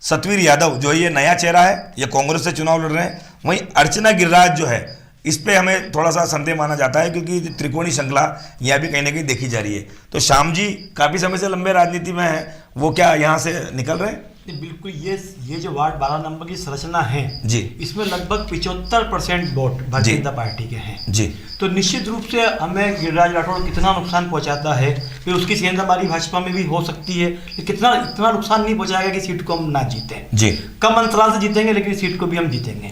सतवीर यादव जो ये नया चेहरा है, ये कांग्रेस से चुनाव लड़ रहे हैं। वहीं अर्चना गिरिराज जो है इस पे हमें थोड़ा सा संदेह माना जाता है, क्योंकि त्रिकोणीय श्रृंखला यहाँ भी कहीं ना कहीं देखी जा रही है। तो श्याम जी काफ़ी समय से लंबे राजनीति में है, वो क्या यहाँ से निकल रहे हैं? बिल्कुल, ये जो वार्ड 12 नंबर की संरचना है जी, इसमें लगभग 75% वोट भारतीय जनता पार्टी के हैं जी। तो निश्चित रूप से हमें गिरिराज राठौड़ कितना नुकसान पहुंचाता है, फिर उसकी सेंधाबारी भाजपा में भी हो सकती है, कितना इतना नुकसान नहीं पहुंचाएगा कि सीट को हम ना जीतें जी। कम अंतराल से जीतेंगे लेकिन सीट को भी हम जीतेंगे।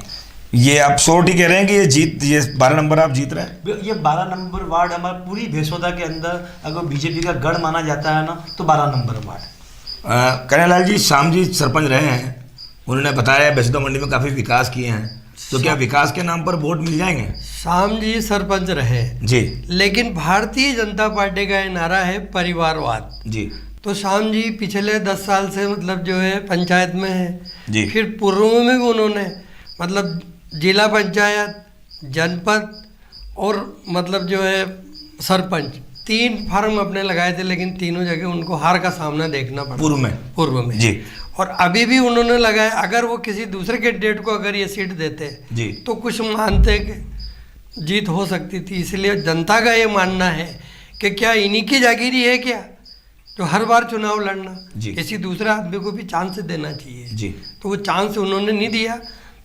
ये आप श्योरिटी कह रहे हैं कि ये 12 नंबर आप जीत रहे हैं? ये 12 नंबर वार्ड हमारे पूरी भेसोदा के अंदर अगर बीजेपी का गढ़ माना जाता है ना तो 12 नंबर वार्ड। कन्हैयालाल जी, श्याम जी सरपंच रहे हैं, उन्होंने बताया भेसोदा मंडी में काफ़ी विकास किए हैं, तो क्या विकास के नाम पर वोट मिल जाएंगे? श्याम जी सरपंच रहे जी, लेकिन भारतीय जनता पार्टी का ये नारा है परिवारवाद जी। तो श्याम जी पिछले 10 साल से मतलब जो है पंचायत में है जी। फिर पूर्व में भी उन्होंने मतलब जिला पंचायत, जनपद और मतलब जो है सरपंच 3 फार्म अपने लगाए थे, लेकिन तीनों जगह उनको हार का सामना देखना पड़ा पूर्व में जी। और अभी भी उन्होंने लगाया, अगर वो किसी दूसरे कैंडिडेट को अगर ये सीट देते जी तो कुछ मानते कि जीत हो सकती थी। इसलिए जनता का ये मानना है कि क्या इन्हीं की जागीरी है क्या जो हर बार चुनाव लड़ना, किसी दूसरे आदमी को भी चांस देना चाहिए जी। तो वो चांस उन्होंने नहीं दिया,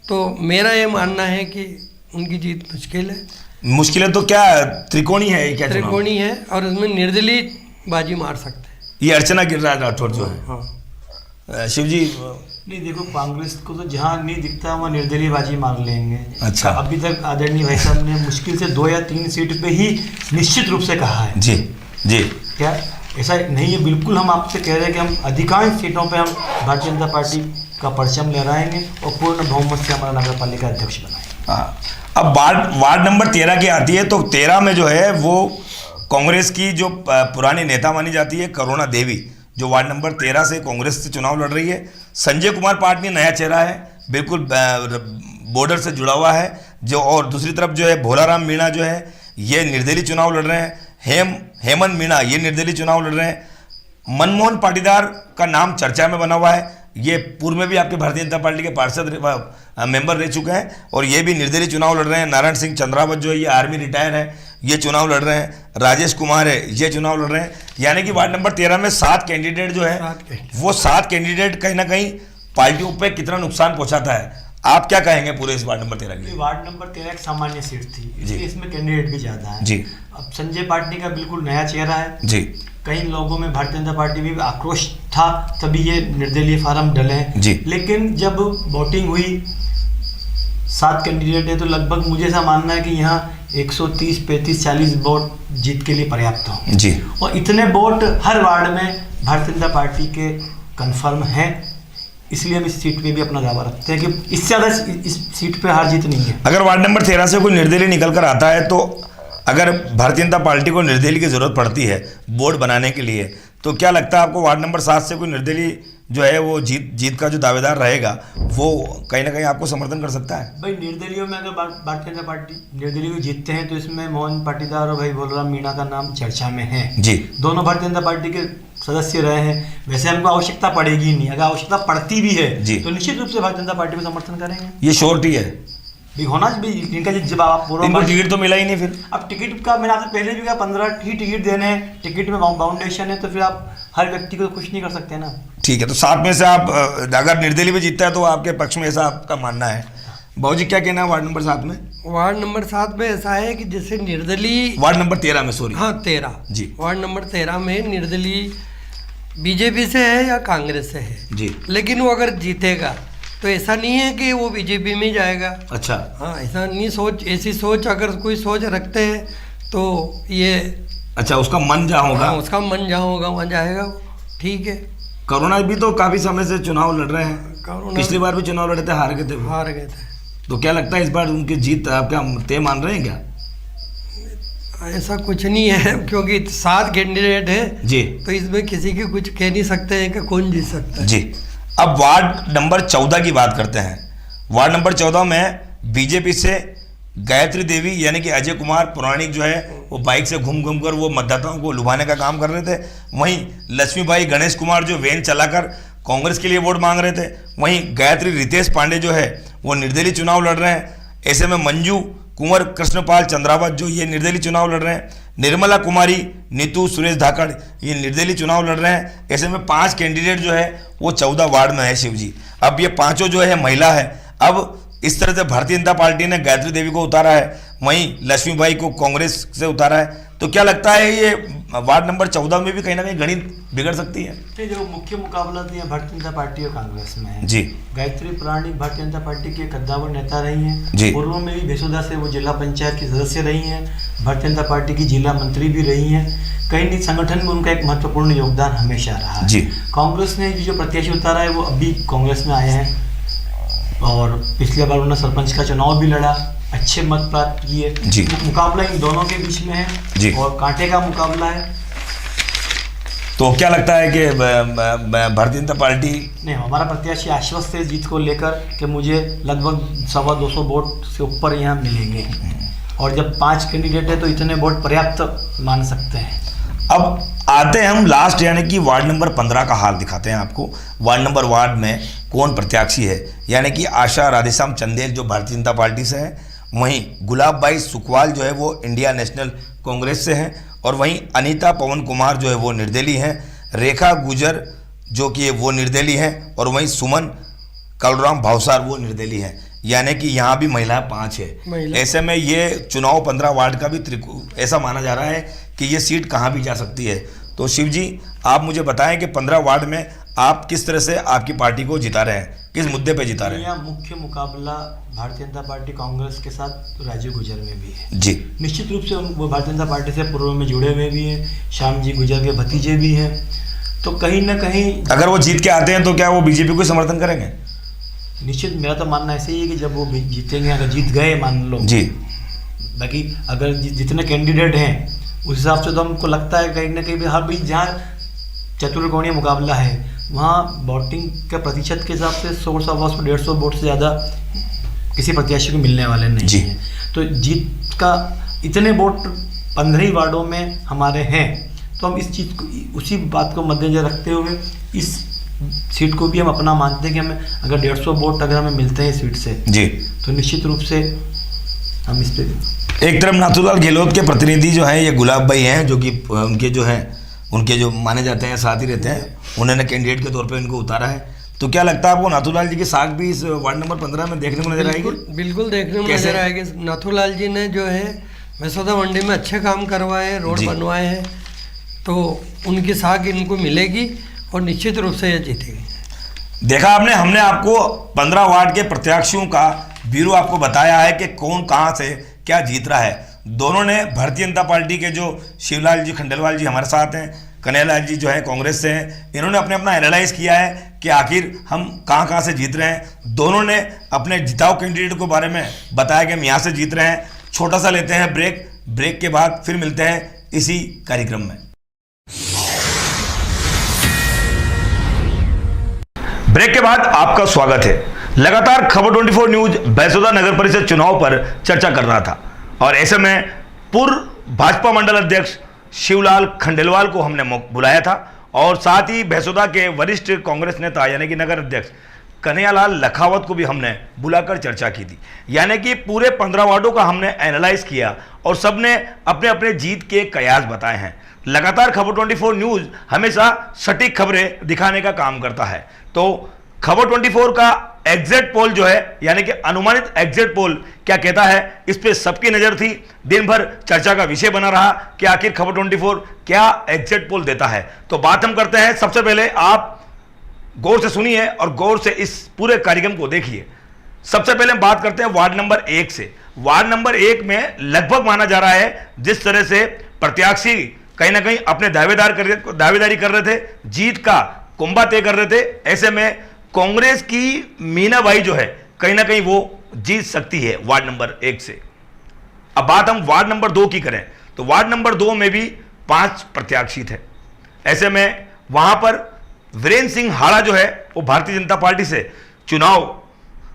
तो मेरा ये मानना है कि उनकी जीत मुश्किल है। मुश्किल है तो क्या त्रिकोणी है? क्या त्रिकोणी है और इसमें निर्दलीय बाजी मार सकते हैं। ये अर्चना गिरिराज राठौड़ जो है। हाँ। शिव जी, नहीं देखो, कांग्रेस को तो जहाँ नहीं दिखता वहाँ निर्दलीय बाजी मार लेंगे। अच्छा। अभी तक आदरणीय भाई साहब ने मुश्किल से 2 या 3 सीट पे ही निश्चित रूप से कहा है। जी जी। क्या ऐसा नहीं है? बिल्कुल हम आपसे कह रहे हैं कि हम अधिकांश सीटों पे हम भारतीय जनता पार्टी का परचम लहराएंगे और पूर्ण बहुमत से हमारा नगर पालिका अध्यक्ष बनाएंगे। हाँ, अब वार्ड नंबर 13 की आती है, तो 13 में जो है वो कांग्रेस की जो पुरानी नेता मानी जाती है करुणा देवी, जो वार्ड नंबर 13 से कांग्रेस से चुनाव लड़ रही है। संजय कुमार पाटनी नया चेहरा है, बिल्कुल बॉर्डर से जुड़ा हुआ है जो, और दूसरी तरफ जो है भोलाराम मीणा जो है ये निर्दलीय चुनाव लड़ रहे हैं। हेमंत मीणा ये निर्दलीय चुनाव लड़ रहे हैं। मनमोहन पाटीदार का नाम चर्चा में बना हुआ है, ये पूर्व में भी आपके भारतीय जनता पार्टी के पार्षद मेंबर रह चुके हैं और ये भी निर्दलीय चुनाव लड़ रहे हैं। नारायण सिंह चंद्रावत जो है ये आर्मी रिटायर है, ये चुनाव लड़ रहे हैं। राजेश कुमार है, ये चुनाव लड़ रहे हैं। यानी कि वार्ड नंबर 13 में 7 कैंडिडेट जो है वो 7 कैंडिडेट कहीं ना कहीं पार्टियों पे कितना नुकसान पहुंचाता है। आप क्या कहेंगे पूरे इस वार्ड नंबर 13 के लिए? वार्ड नंबर 13 एक सामान्य सीट थी, इसलिए इसमें कैंडिडेट भी ज़्यादा है जी। अब संजय पाटनी का बिल्कुल नया चेहरा है जी। कई लोगों में भारतीय जनता पार्टी में भी आक्रोश था, तभी ये निर्दलीय फार्म डले हैं जी। लेकिन जब वोटिंग हुई 7 कैंडिडेट है तो लगभग मुझे ऐसा मानना है कि यहाँ 130, 35, 40 वोट जीत के लिए पर्याप्त होंगे जी। और इतने वोट हर वार्ड में भारतीय जनता पार्टी के कन्फर्म हैं, इसलिए हम इस सीट पे भी अपना दावा रखते हैं कि इससे ज़्यादा इस सीट पे हार जीत नहीं है। अगर वार्ड नंबर 13 से कोई निर्दलीय निकल कर आता है, तो अगर भारतीय जनता पार्टी को निर्दलीय की जरूरत पड़ती है बोर्ड बनाने के लिए, तो क्या लगता है आपको वार्ड नंबर 7 से कोई निर्दलीय जो है वो जीत का जो दावेदार रहेगा वो कहीं ना कहीं आपको समर्थन कर सकता है? भाई निर्दलीयों में अगर भारतीय जनता पार्टी निर्दलीय को जीतते हैं तो इसमें मोहन पाटीदार और भाई भोलाराम मीणा का नाम चर्चा में है जी। दोनों भारतीय जनता पार्टी के सदस्य रहे हैं। वैसे हमको आवश्यकता पड़ेगी नहीं, अगर आवश्यकता पड़ती भी है जी तो निश्चित रूप से भारतीय जनता पार्टी को समर्थन करेंगे। ये श्योरिटी है भी होना भी इनका जब आप इनको टिकट तो मिला ही नहीं। फिर अब टिकट का मैंने आपसे पहले भी कहा 15 ही टिकट देने हैं, टिकट में बाउंडेशन है तो फिर आप हर व्यक्ति को खुश नहीं कर सकते ना। ठीक है, तो 7 में से आप अगर निर्दलीय भी जीतता है तो आपके पक्ष में, ऐसा आपका मानना है। बाबूजी क्या कहना है वार्ड नंबर 7 में? वार्ड नंबर 7 में ऐसा है कि जैसे निर्दलीय वार्ड नंबर 13 में, सॉरी हाँ 13 जी, वार्ड नंबर 13 में निर्दलीय बीजेपी से है या कांग्रेस से है जी, लेकिन वो अगर जीतेगा तो ऐसा नहीं है कि वो बीजेपी में जाएगा। अच्छा, हाँ ऐसा नहीं, ऐसी सोच अगर कोई सोच रखते हैं तो ये अच्छा, उसका मन जहाँ होगा। हाँ, उसका मन जहाँ होगा वहाँ जाएगा वो, ठीक है। करुणा भी तो काफी समय से चुनाव लड़ रहे हैं, करुणा पिछली बार भी चुनाव लड़े थे, हार गए थे वो। हार गए थे। तो क्या लगता है इस बार उनकी जीत आप क्या तय मान रहे हैं क्या? ऐसा कुछ नहीं है, क्योंकि 7 कैंडिडेट हैं जी, तो इसमें किसी की कुछ कह नहीं सकते हैं कि कौन जीत सकता है। जी। अब वार्ड नंबर 14 की बात करते हैं। वार्ड नंबर 14 में बीजेपी से गायत्री देवी यानी कि अजय कुमार पुराणिक जो है वो बाइक से घूम घूम कर वो मतदाताओं को लुभाने का काम कर रहे थे। वहीं लक्ष्मीबाई गणेश कुमार जो वैन चलाकर कांग्रेस के लिए वोट मांग रहे थे। वहीं गायत्री रितेश पांडे जो है वो निर्दलीय चुनाव लड़ रहे हैं। ऐसे में मंजू कुंवर कृष्णपाल चंद्रावत जो ये निर्दलीय चुनाव लड़ रहे हैं। निर्मला कुमारी, नीतू सुरेश धाकड़ ये निर्दलीय चुनाव लड़ रहे हैं। ऐसे में 5 कैंडिडेट जो है वो 14 वार्ड में है शिवजी। अब ये पांचों जो है महिला है। अब इस तरह से भारतीय जनता पार्टी ने गायत्री देवी को उतारा है, वहीं लक्ष्मीबाई को कांग्रेस से उतारा है। तो क्या लगता है ये वार्ड नंबर 14 में भी कहीं ना कहीं गणित बिगड़ सकती है? ये जो मुख्य मुकाबला तो यहाँ भारतीय जनता पार्टी और कांग्रेस में है जी। गायत्री पुराणिक भारतीय जनता पार्टी के कद्दावर नेता रही जी। हैं। पूर्व में भी भेसोदा से वो जिला पंचायत की सदस्य रही हैं, भारतीय जनता पार्टी की जिला मंत्री भी रही हैं। कहीं नहीं संगठन में उनका एक महत्वपूर्ण योगदान हमेशा रहा है। जी। कांग्रेस ने जो प्रत्याशी उतारा है वो अभी कांग्रेस में आए हैं और पिछले बार उन्होंने सरपंच का चुनाव भी लड़ा, अच्छे मत प्राप्त किए। जी। मुकाबला इन दोनों के बीच में है। जी। और कांटे का मुकाबला है। तो क्या लगता है कि भारतीय जनता पार्टी नहीं, हमारा प्रत्याशी आश्वस्त है जीत को लेकर कि मुझे लगभग 225 वोट से ऊपर यहाँ मिलेंगे और जब 5 कैंडिडेट है तो इतने वोट पर्याप्त मान सकते हैं। अब आते हैं हम लास्ट यानी कि वार्ड नंबर 15 का हाल दिखाते हैं आपको। वार्ड में कौन प्रत्याशी है, यानी कि आशा राधेश्याम चंदेल जो भारतीय जनता पार्टी से है, वहीं गुलाबबाई सुखवाल जो है वो इंडिया नेशनल कांग्रेस से है, और वहीं अनीता पवन कुमार जो है वो निर्दलीय हैं, रेखा गुजर जो कि वो निर्दलीय हैं, और वहीं सुमन कलराम भावसार वो निर्दलीय हैं। यानी कि यहाँ भी महिलाएं 5 है। ऐसे में ये चुनाव 15 वार्ड का भी ऐसा माना जा रहा है कि ये सीट कहाँ भी जा सकती है। तो शिव जी आप मुझे बताएं कि 15 वार्ड में आप किस तरह से आपकी पार्टी को जिता रहे हैं, किस मुद्दे पे जिता रहे हैं? यहाँ मुख्य मुकाबला भारतीय जनता पार्टी कांग्रेस के साथ राजीव गुजर में भी है। जी। निश्चित रूप से वो भारतीय जनता पार्टी से पूर्व में जुड़े हुए भी हैं, श्याम जी गुजर के भतीजे भी हैं। तो कहीं ना कहीं अगर वो जीत के आते हैं तो क्या वो बीजेपी को समर्थन करेंगे? निश्चित मेरा तो मानना ऐसे ही है कि जब वो जीतेंगे, अगर जीत गए मान लो जी, बाकी अगर जितने कैंडिडेट हैं उस हिसाब से तो हमको लगता है कहीं ना कहीं भी हर भी जहाँ चतुर्कोणीय मुकाबला है वहाँ वोटिंग के प्रतिशत के हिसाब से 100-150 वोट से ज़्यादा किसी प्रत्याशी को मिलने वाले नहीं जी। हैं। तो जीत का इतने वोट 15 ही वार्डों में हमारे हैं, तो हम इस चीज़ को उसी बात को मद्देनजर रखते हुए इस सीट को भी हम अपना मानते हैं कि हमें अगर 150 वोट अगर हमें मिलते हैं इस सीट से जी, तो निश्चित रूप से हम इस पर एक तरफ नाथूलाल गहलोत के प्रतिनिधि जो हैं ये गुलाब भाई हैं, जो कि उनके जो हैं उनके जो माने जाते हैं साथ ही रहते हैं, उन्होंने कैंडिडेट के तौर पे इनको उतारा है। तो क्या लगता है आपको नाथूलाल जी की साख भी इस वार्ड नंबर 15 में देखने को नजर आएगी? बिल्कुल देखने में नजर आएगी। नाथूलाल जी ने जो है भेसोदा मंडी में अच्छे काम करवाए हैं, रोड बनवाए हैं, तो उनकी साख इनको मिलेगी और निश्चित रूप से ये जीतेगी। देखा आपने, हमने आपको 15 वार्ड के प्रत्याशियों का ब्यूरो आपको बताया है कि कौन कहाँ से क्या जीत रहा है। दोनों ने भारतीय जनता पार्टी के जो शिवलाल जी खंडेलवाल जी हमारे साथ हैं, कन्हैयालाल जी जो है कांग्रेस से हैं, इन्होंने अपना एनालाइज किया है कि आखिर हम कहाँ से जीत रहे हैं। दोनों ने अपने जिताऊ कैंडिडेट के बारे में बताया कि हम यहाँ से जीत रहे हैं। छोटा सा लेते हैं ब्रेक के बाद फिर मिलते हैं इसी कार्यक्रम में। ब्रेक के बाद आपका स्वागत है। लगातार खबर 24 न्यूज भेसोदा नगर परिषद चुनाव पर चर्चा कर रहा था, और ऐसे में पूर्व भाजपा मंडल अध्यक्ष शिवलाल खंडेलवाल को हमने बुलाया था, और साथ ही भेसोदा के वरिष्ठ कांग्रेस नेता यानी कि नगर अध्यक्ष कन्हैयालाल लखावत को भी हमने बुलाकर चर्चा की थी। यानी कि पूरे 15 वार्डों का हमने एनालाइज किया और सबने अपने अपने जीत के कयास बताए हैं। लगातार खबर 24 न्यूज हमेशा सटीक खबरें दिखाने का काम करता है। तो खबर 24 का एग्जिट पोल जो है यानी कि अनुमानित एग्जिट पोल क्या कहता है, इस पे सबकी नजर थी। दिन भर चर्चा का विषय बना रहा कि आखिर खबर 24 क्या एग्जिट पोल देता है। तो बात हम करते हैं, सबसे पहले आप गौर से सुनिए और गौर से इस पूरे कार्यक्रम को देखिए। सबसे पहले हम बात करते हैं वार्ड नंबर 1 से। वार्ड नंबर 1 में लगभग माना जा रहा है जिस तरह से प्रत्याशी कहीं ना कहीं अपने दावेदारी कर रहे थे, जीत का कुंभा तय कर रहे थे। ऐसे में कांग्रेस की मीनाबाई जो है कहीं ना कहीं वो जीत सकती है वार्ड नंबर 1 से। अब बात हम वार्ड नंबर 2 की करें तो वार्ड नंबर 2 में भी 5 प्रत्याशी थे। ऐसे में वहां पर वीरेंद्र सिंह हाड़ा जो है वो भारतीय जनता पार्टी से चुनाव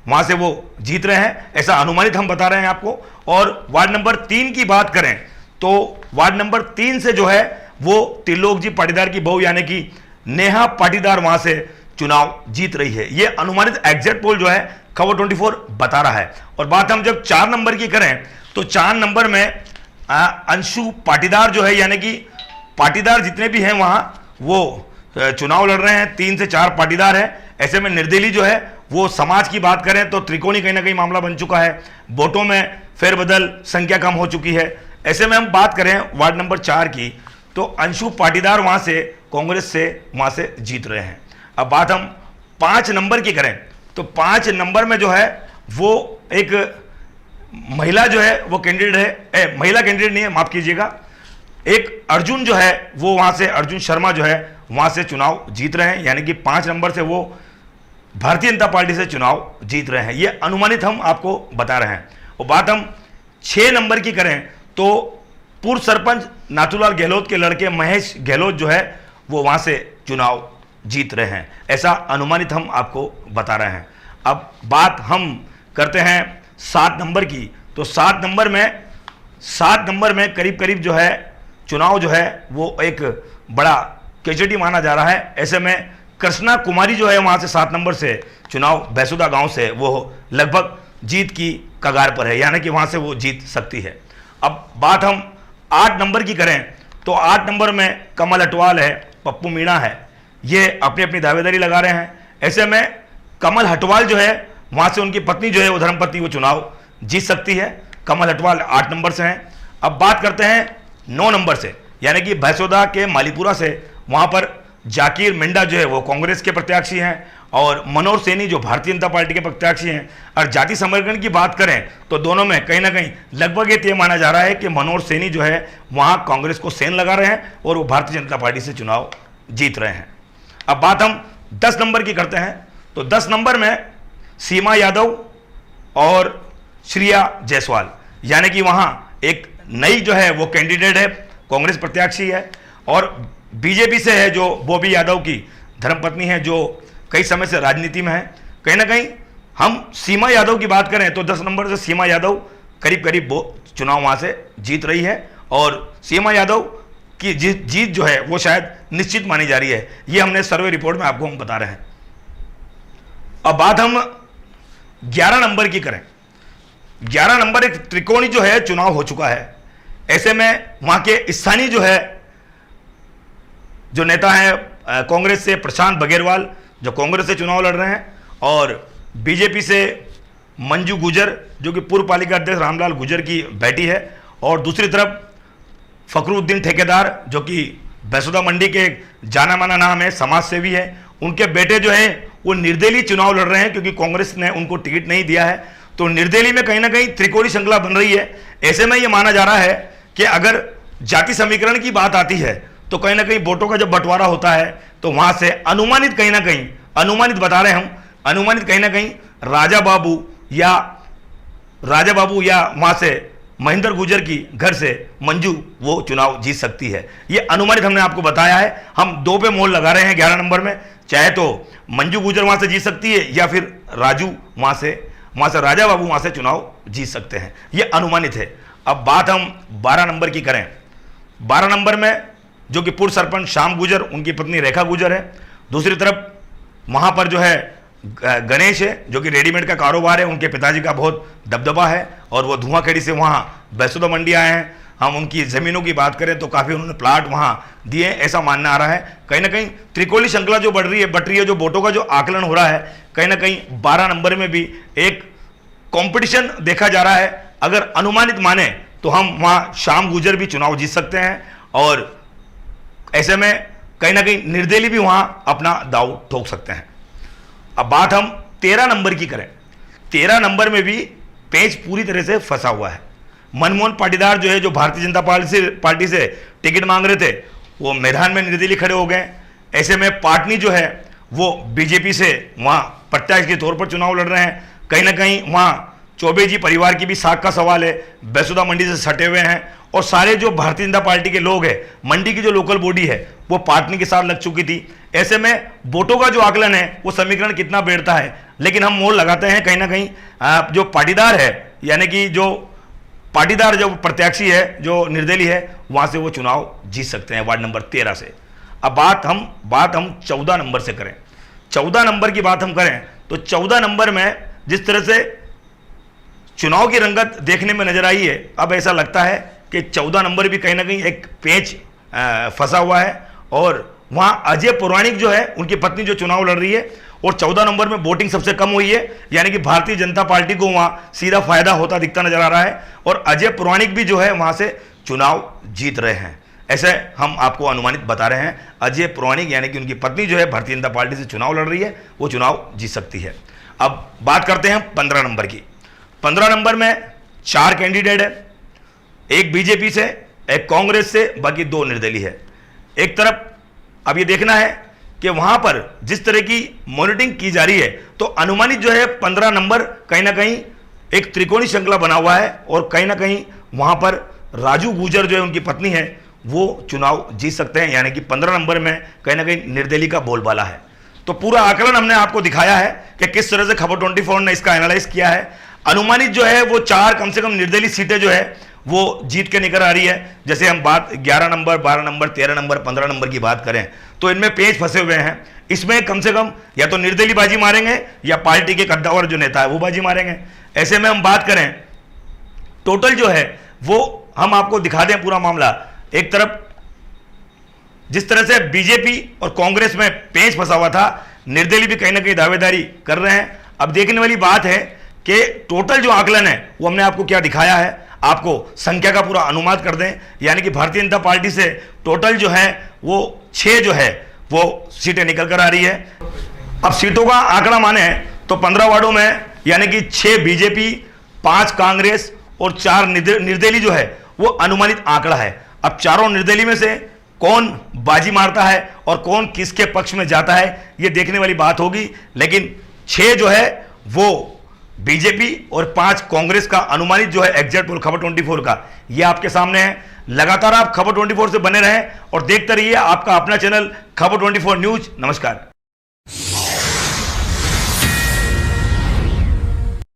वहां से वो जीत रहे हैं, ऐसा अनुमानित हम बता रहे हैं आपको। और वार्ड नंबर 3 की बात करें तो वार्ड नंबर 3 से जो है वो त्रिलोक जी पाटीदार की बहू यानी कि नेहा पाटीदार वहां से चुनाव जीत रही है। यह अनुमानित एग्जिट पोल जो है खबर 24 बता रहा है। और बात हम जब 4 नंबर की करें तो 4 नंबर में अंशु पाटीदार जो है यानी कि पाटीदार जितने भी हैं वहां वो चुनाव लड़ रहे हैं। 3 से 4 पाटीदार है। ऐसे में निर्दलीय जो है वो समाज की बात करें तो त्रिकोणी कहीं ना कहीं मामला बन चुका है, वोटों में फेरबदल, संख्या कम हो चुकी है। ऐसे में हम बात करें वार्ड नंबर 4 की तो अंशु पाटीदार वहां से कांग्रेस से वहां से जीत रहे हैं। अब बात हम 5 नंबर की करें तो 5 नंबर में जो है वो एक महिला जो है वो कैंडिडेट है, महिला कैंडिडेट नहीं है, माफ कीजिएगा, एक अर्जुन जो है वो वहां से अर्जुन शर्मा जो है वहां से चुनाव जीत रहे हैं, यानी कि 5 नंबर से वो भारतीय जनता पार्टी से चुनाव जीत रहे हैं। ये अनुमानित हम आपको बता रहे हैं। और बात हम 6 नंबर की करें तो पूर्व सरपंच नाथूलाल गहलोत के लड़के महेश गहलोत जो है वो वहां से चुनाव जीत रहे हैं, ऐसा अनुमानित हम आपको बता रहे हैं। अब बात हम करते हैं 7 नंबर की तो 7 नंबर में करीब करीब जो है चुनाव जो है वो एक बड़ा केचड़ी माना जा रहा है। ऐसे में कृष्णा कुमारी जो है वहां से 7 नंबर से चुनाव बैसुदा गांव से वो लगभग जीत की कगार पर है, यानी कि वहां से वो जीत सकती है। अब बात हम 8 नंबर की करें तो 8 नंबर में कमल हटवाल है, पप्पू मीणा है, ये अपनी अपनी दावेदारी लगा रहे हैं। ऐसे में कमल हटवाल जो है वहां से उनकी पत्नी जो है वो धर्मपत्नी वो चुनाव जीत सकती है। कमल हटवाल 8 नंबर से हैं। अब बात करते हैं 9 नंबर से, यानी कि भैंसोदा के मालीपुरा से, वहां पर जाकिर मिंडा जो है वो कांग्रेस के प्रत्याशी हैं और मनोहर सैनी जो भारतीय जनता पार्टी के प्रत्याशी हैं। और जाति समीकरण की बात करें तो दोनों में कहीं ना कहीं लगभग ये माना जा रहा है कि मनोहर सैनी जो है वहां कांग्रेस को सेन लगा रहे हैं और वो भारतीय जनता पार्टी से चुनाव जीत रहे हैं। अब बात हम 10 नंबर की करते हैं तो 10 नंबर में सीमा यादव और श्रिया जायसवाल, यानी कि वहां एक नई जो है वो कैंडिडेट है, कांग्रेस प्रत्याशी है और बीजेपी से है जो बॉबी यादव की धर्मपत्नी है जो कई समय से राजनीति में है। कहीं ना कहीं हम सीमा यादव की बात करें तो 10 नंबर से सीमा यादव करीब करीब वो चुनाव वहां से जीत रही है और सीमा यादव की जीत जो है वो शायद निश्चित मानी जा रही है। ये हमने सर्वे रिपोर्ट में आपको हम बता रहे हैं। अब बात हम 11 नंबर की करें। 11 नंबर एक त्रिकोणी जो है चुनाव हो चुका है। ऐसे में वहां के स्थानीय जो है जो नेता हैं कांग्रेस से प्रशांत बघेरवाल जो कांग्रेस से चुनाव लड़ रहे हैं और बीजेपी से मंजू गुजर जो कि पूर्व पालिका अध्यक्ष रामलाल गुजर की बेटी है और दूसरी तरफ फखरुद्दीन ठेकेदार जो कि बैसुदा मंडी के जाना माना नाम है, समाज सेवी है, उनके बेटे जो हैं वो निर्दलीय चुनाव लड़ रहे हैं क्योंकि कांग्रेस ने उनको टिकट नहीं दिया है। तो निर्दलीय में कहीं ना कहीं त्रिकोणी श्रृंखला बन रही है। ऐसे में ये माना जा रहा है कि अगर जाति समीकरण की बात आती है तो कहीं ना कहीं वोटों का जब बंटवारा होता है तो वहां से अनुमानित कहीं ना कहीं, अनुमानित बता रहे हैं हम, अनुमानित कहीं ना कहीं राजा बाबू या वहां से महेंद्र गुजर की घर से मंजू वो चुनाव जीत सकती है। ये अनुमानित हमने आपको बताया है। हम 2 पे मोल लगा रहे हैं 11 नंबर में, चाहे तो मंजू गुजर वहां से जीत सकती है या फिर राजू वहां से राजा बाबू वहां से चुनाव जीत सकते हैं। ये अनुमानित है। अब बात हम 12 नंबर की करें। 12 नंबर में जो कि पूर्व सरपंच श्याम गुजर, उनकी पत्नी रेखा गुजर है। दूसरी तरफ वहां पर जो है गणेश है जो कि रेडीमेड का कारोबार है, उनके पिताजी का बहुत दबदबा है और वो धुआंखेड़ी से वहां बैसुदा मंडी आए हैं। हम उनकी ज़मीनों की बात करें तो काफ़ी उन्होंने प्लाट वहां दिए, ऐसा मानना आ रहा है। कहीं ना कहीं त्रिकोणी श्रृंखला जो बट रही है, जो वोटों का जो आकलन हो रहा है, कहीं ना कहीं 12 नंबर में भी एक कॉम्पिटिशन देखा जा रहा है। अगर अनुमानित माने तो हम वहां श्याम गुजर भी चुनाव जीत सकते हैं और ऐसे में कहीं ना कहीं निर्दलीय भी वहां अपना दाव ठोक सकते हैं। अब बात हम 13 नंबर की करें। 13 नंबर में भी पेच पूरी तरह से फंसा हुआ है। मनमोहन पाटीदार जो है, जो भारतीय जनता पार्टी से टिकट मांग रहे थे, वो मैदान में निर्दलीय खड़े हो गए। ऐसे में पाटनी जो है वो बीजेपी से वहाँ प्रत्याशी के तौर पर चुनाव लड़ रहे हैं। कहीं ना कहीं वहाँ चौबे जी परिवार की भी साख का सवाल है, बैसोदा मंडी से सटे हुए हैं, और सारे जो भारतीय जनता पार्टी के लोग हैं, मंडी की जो लोकल बॉडी है वो पाटनी के साथ लग चुकी थी। ऐसे में वोटों का जो आकलन है वो समीकरण कितना बैठता है, लेकिन हम मोल लगाते हैं कहीं ना कहीं जो पाटीदार है, यानी कि जो पाटीदार जो प्रत्याशी है, जो निर्दलीय है, वहां से वो चुनाव जीत सकते हैं वार्ड नंबर 13 से। अब बात हम 14 नंबर से करें। 14 नंबर की बात हम करें तो 14 नंबर में जिस तरह से चुनाव की रंगत देखने में नजर आई है, अब ऐसा लगता है कि 14 नंबर भी कहीं ना कहीं एक पेच फंसा हुआ है, और वहां अजय पुराणिक जो है, उनकी पत्नी जो चुनाव लड़ रही है, और 14 नंबर में वोटिंग सबसे कम हुई है, यानी कि भारतीय जनता पार्टी को वहां सीधा फायदा होता दिखता नजर आ रहा है, और अजय पुराणिक भी जो है वहां से चुनाव जीत रहे हैं। ऐसे हम आपको अनुमानित बता रहे हैं। अजय पुराणिक यानी कि उनकी पत्नी जो है भारतीय जनता पार्टी से चुनाव लड़ रही है, वो चुनाव जीत सकती है। अब बात करते हैं 15 नंबर की। 15 नंबर में 4 कैंडिडेट है, एक बीजेपी से, एक कांग्रेस से, बाकी 2 निर्दलीय है। एक तरफ अब ये देखना है कि वहां पर जिस तरह की मॉनिटरिंग की जा रही है, तो अनुमानित जो है 15 नंबर कहीं ना कहीं एक त्रिकोणीय श्रृंखला बना हुआ है, और कहीं ना कहीं वहां पर राजू गुजर जो है, उनकी पत्नी है, वो चुनाव जीत सकते हैं, यानी कि 15 नंबर में कहीं ना कहीं निर्दलीय का बोलबाला है। तो पूरा आकलन हमने आपको दिखाया है कि किस तरह से खबर 24 ने इसका एनालाइज किया है। अनुमानित जो है वो 4 कम से कम निर्दलीय सीटें जो है वो जीत के निकल आ रही है। जैसे हम बात 11 नंबर, 12 नंबर, 13 नंबर, 15 नंबर की बात करें तो इनमें पेच फंसे हुए हैं। इसमें कम से कम या तो निर्दलीय बाजी मारेंगे या पार्टी के कद्दावर जो नेता है वो बाजी मारेंगे। ऐसे में हम बात करें टोटल जो है वो हम आपको दिखा दें पूरा मामला। एक तरफ जिस तरह से बीजेपी और कांग्रेस में पेच फंसा हुआ था, निर्दलीय भी कहीं ना कहीं दावेदारी कर रहे हैं। अब देखने वाली बात है कि टोटल जो आकलन है वो हमने आपको क्या दिखाया है, आपको संख्या का पूरा अनुमान कर दें, यानी कि भारतीय जनता पार्टी से टोटल जो है वो 6 जो है वो सीटें निकल कर आ रही है। अब सीटों का आंकड़ा माने तो 15 वार्डों में यानी कि 6 बीजेपी, 5 कांग्रेस और 4 निर्दलीय जो है वो अनुमानित आंकड़ा है। अब चारों निर्दलीय में से कौन बाजी मारता है और कौन किसके पक्ष में जाता है ये देखने वाली बात होगी, लेकिन 6 जो है वो बीजेपी और 5 कांग्रेस का अनुमानित जो है एग्जैक्ट पोल खबर 24 का ये आपके सामने है। लगातार आप खबर 24 से बने रहें और देखते रहिए आपका अपना चैनल खबर 24 न्यूज। नमस्कार।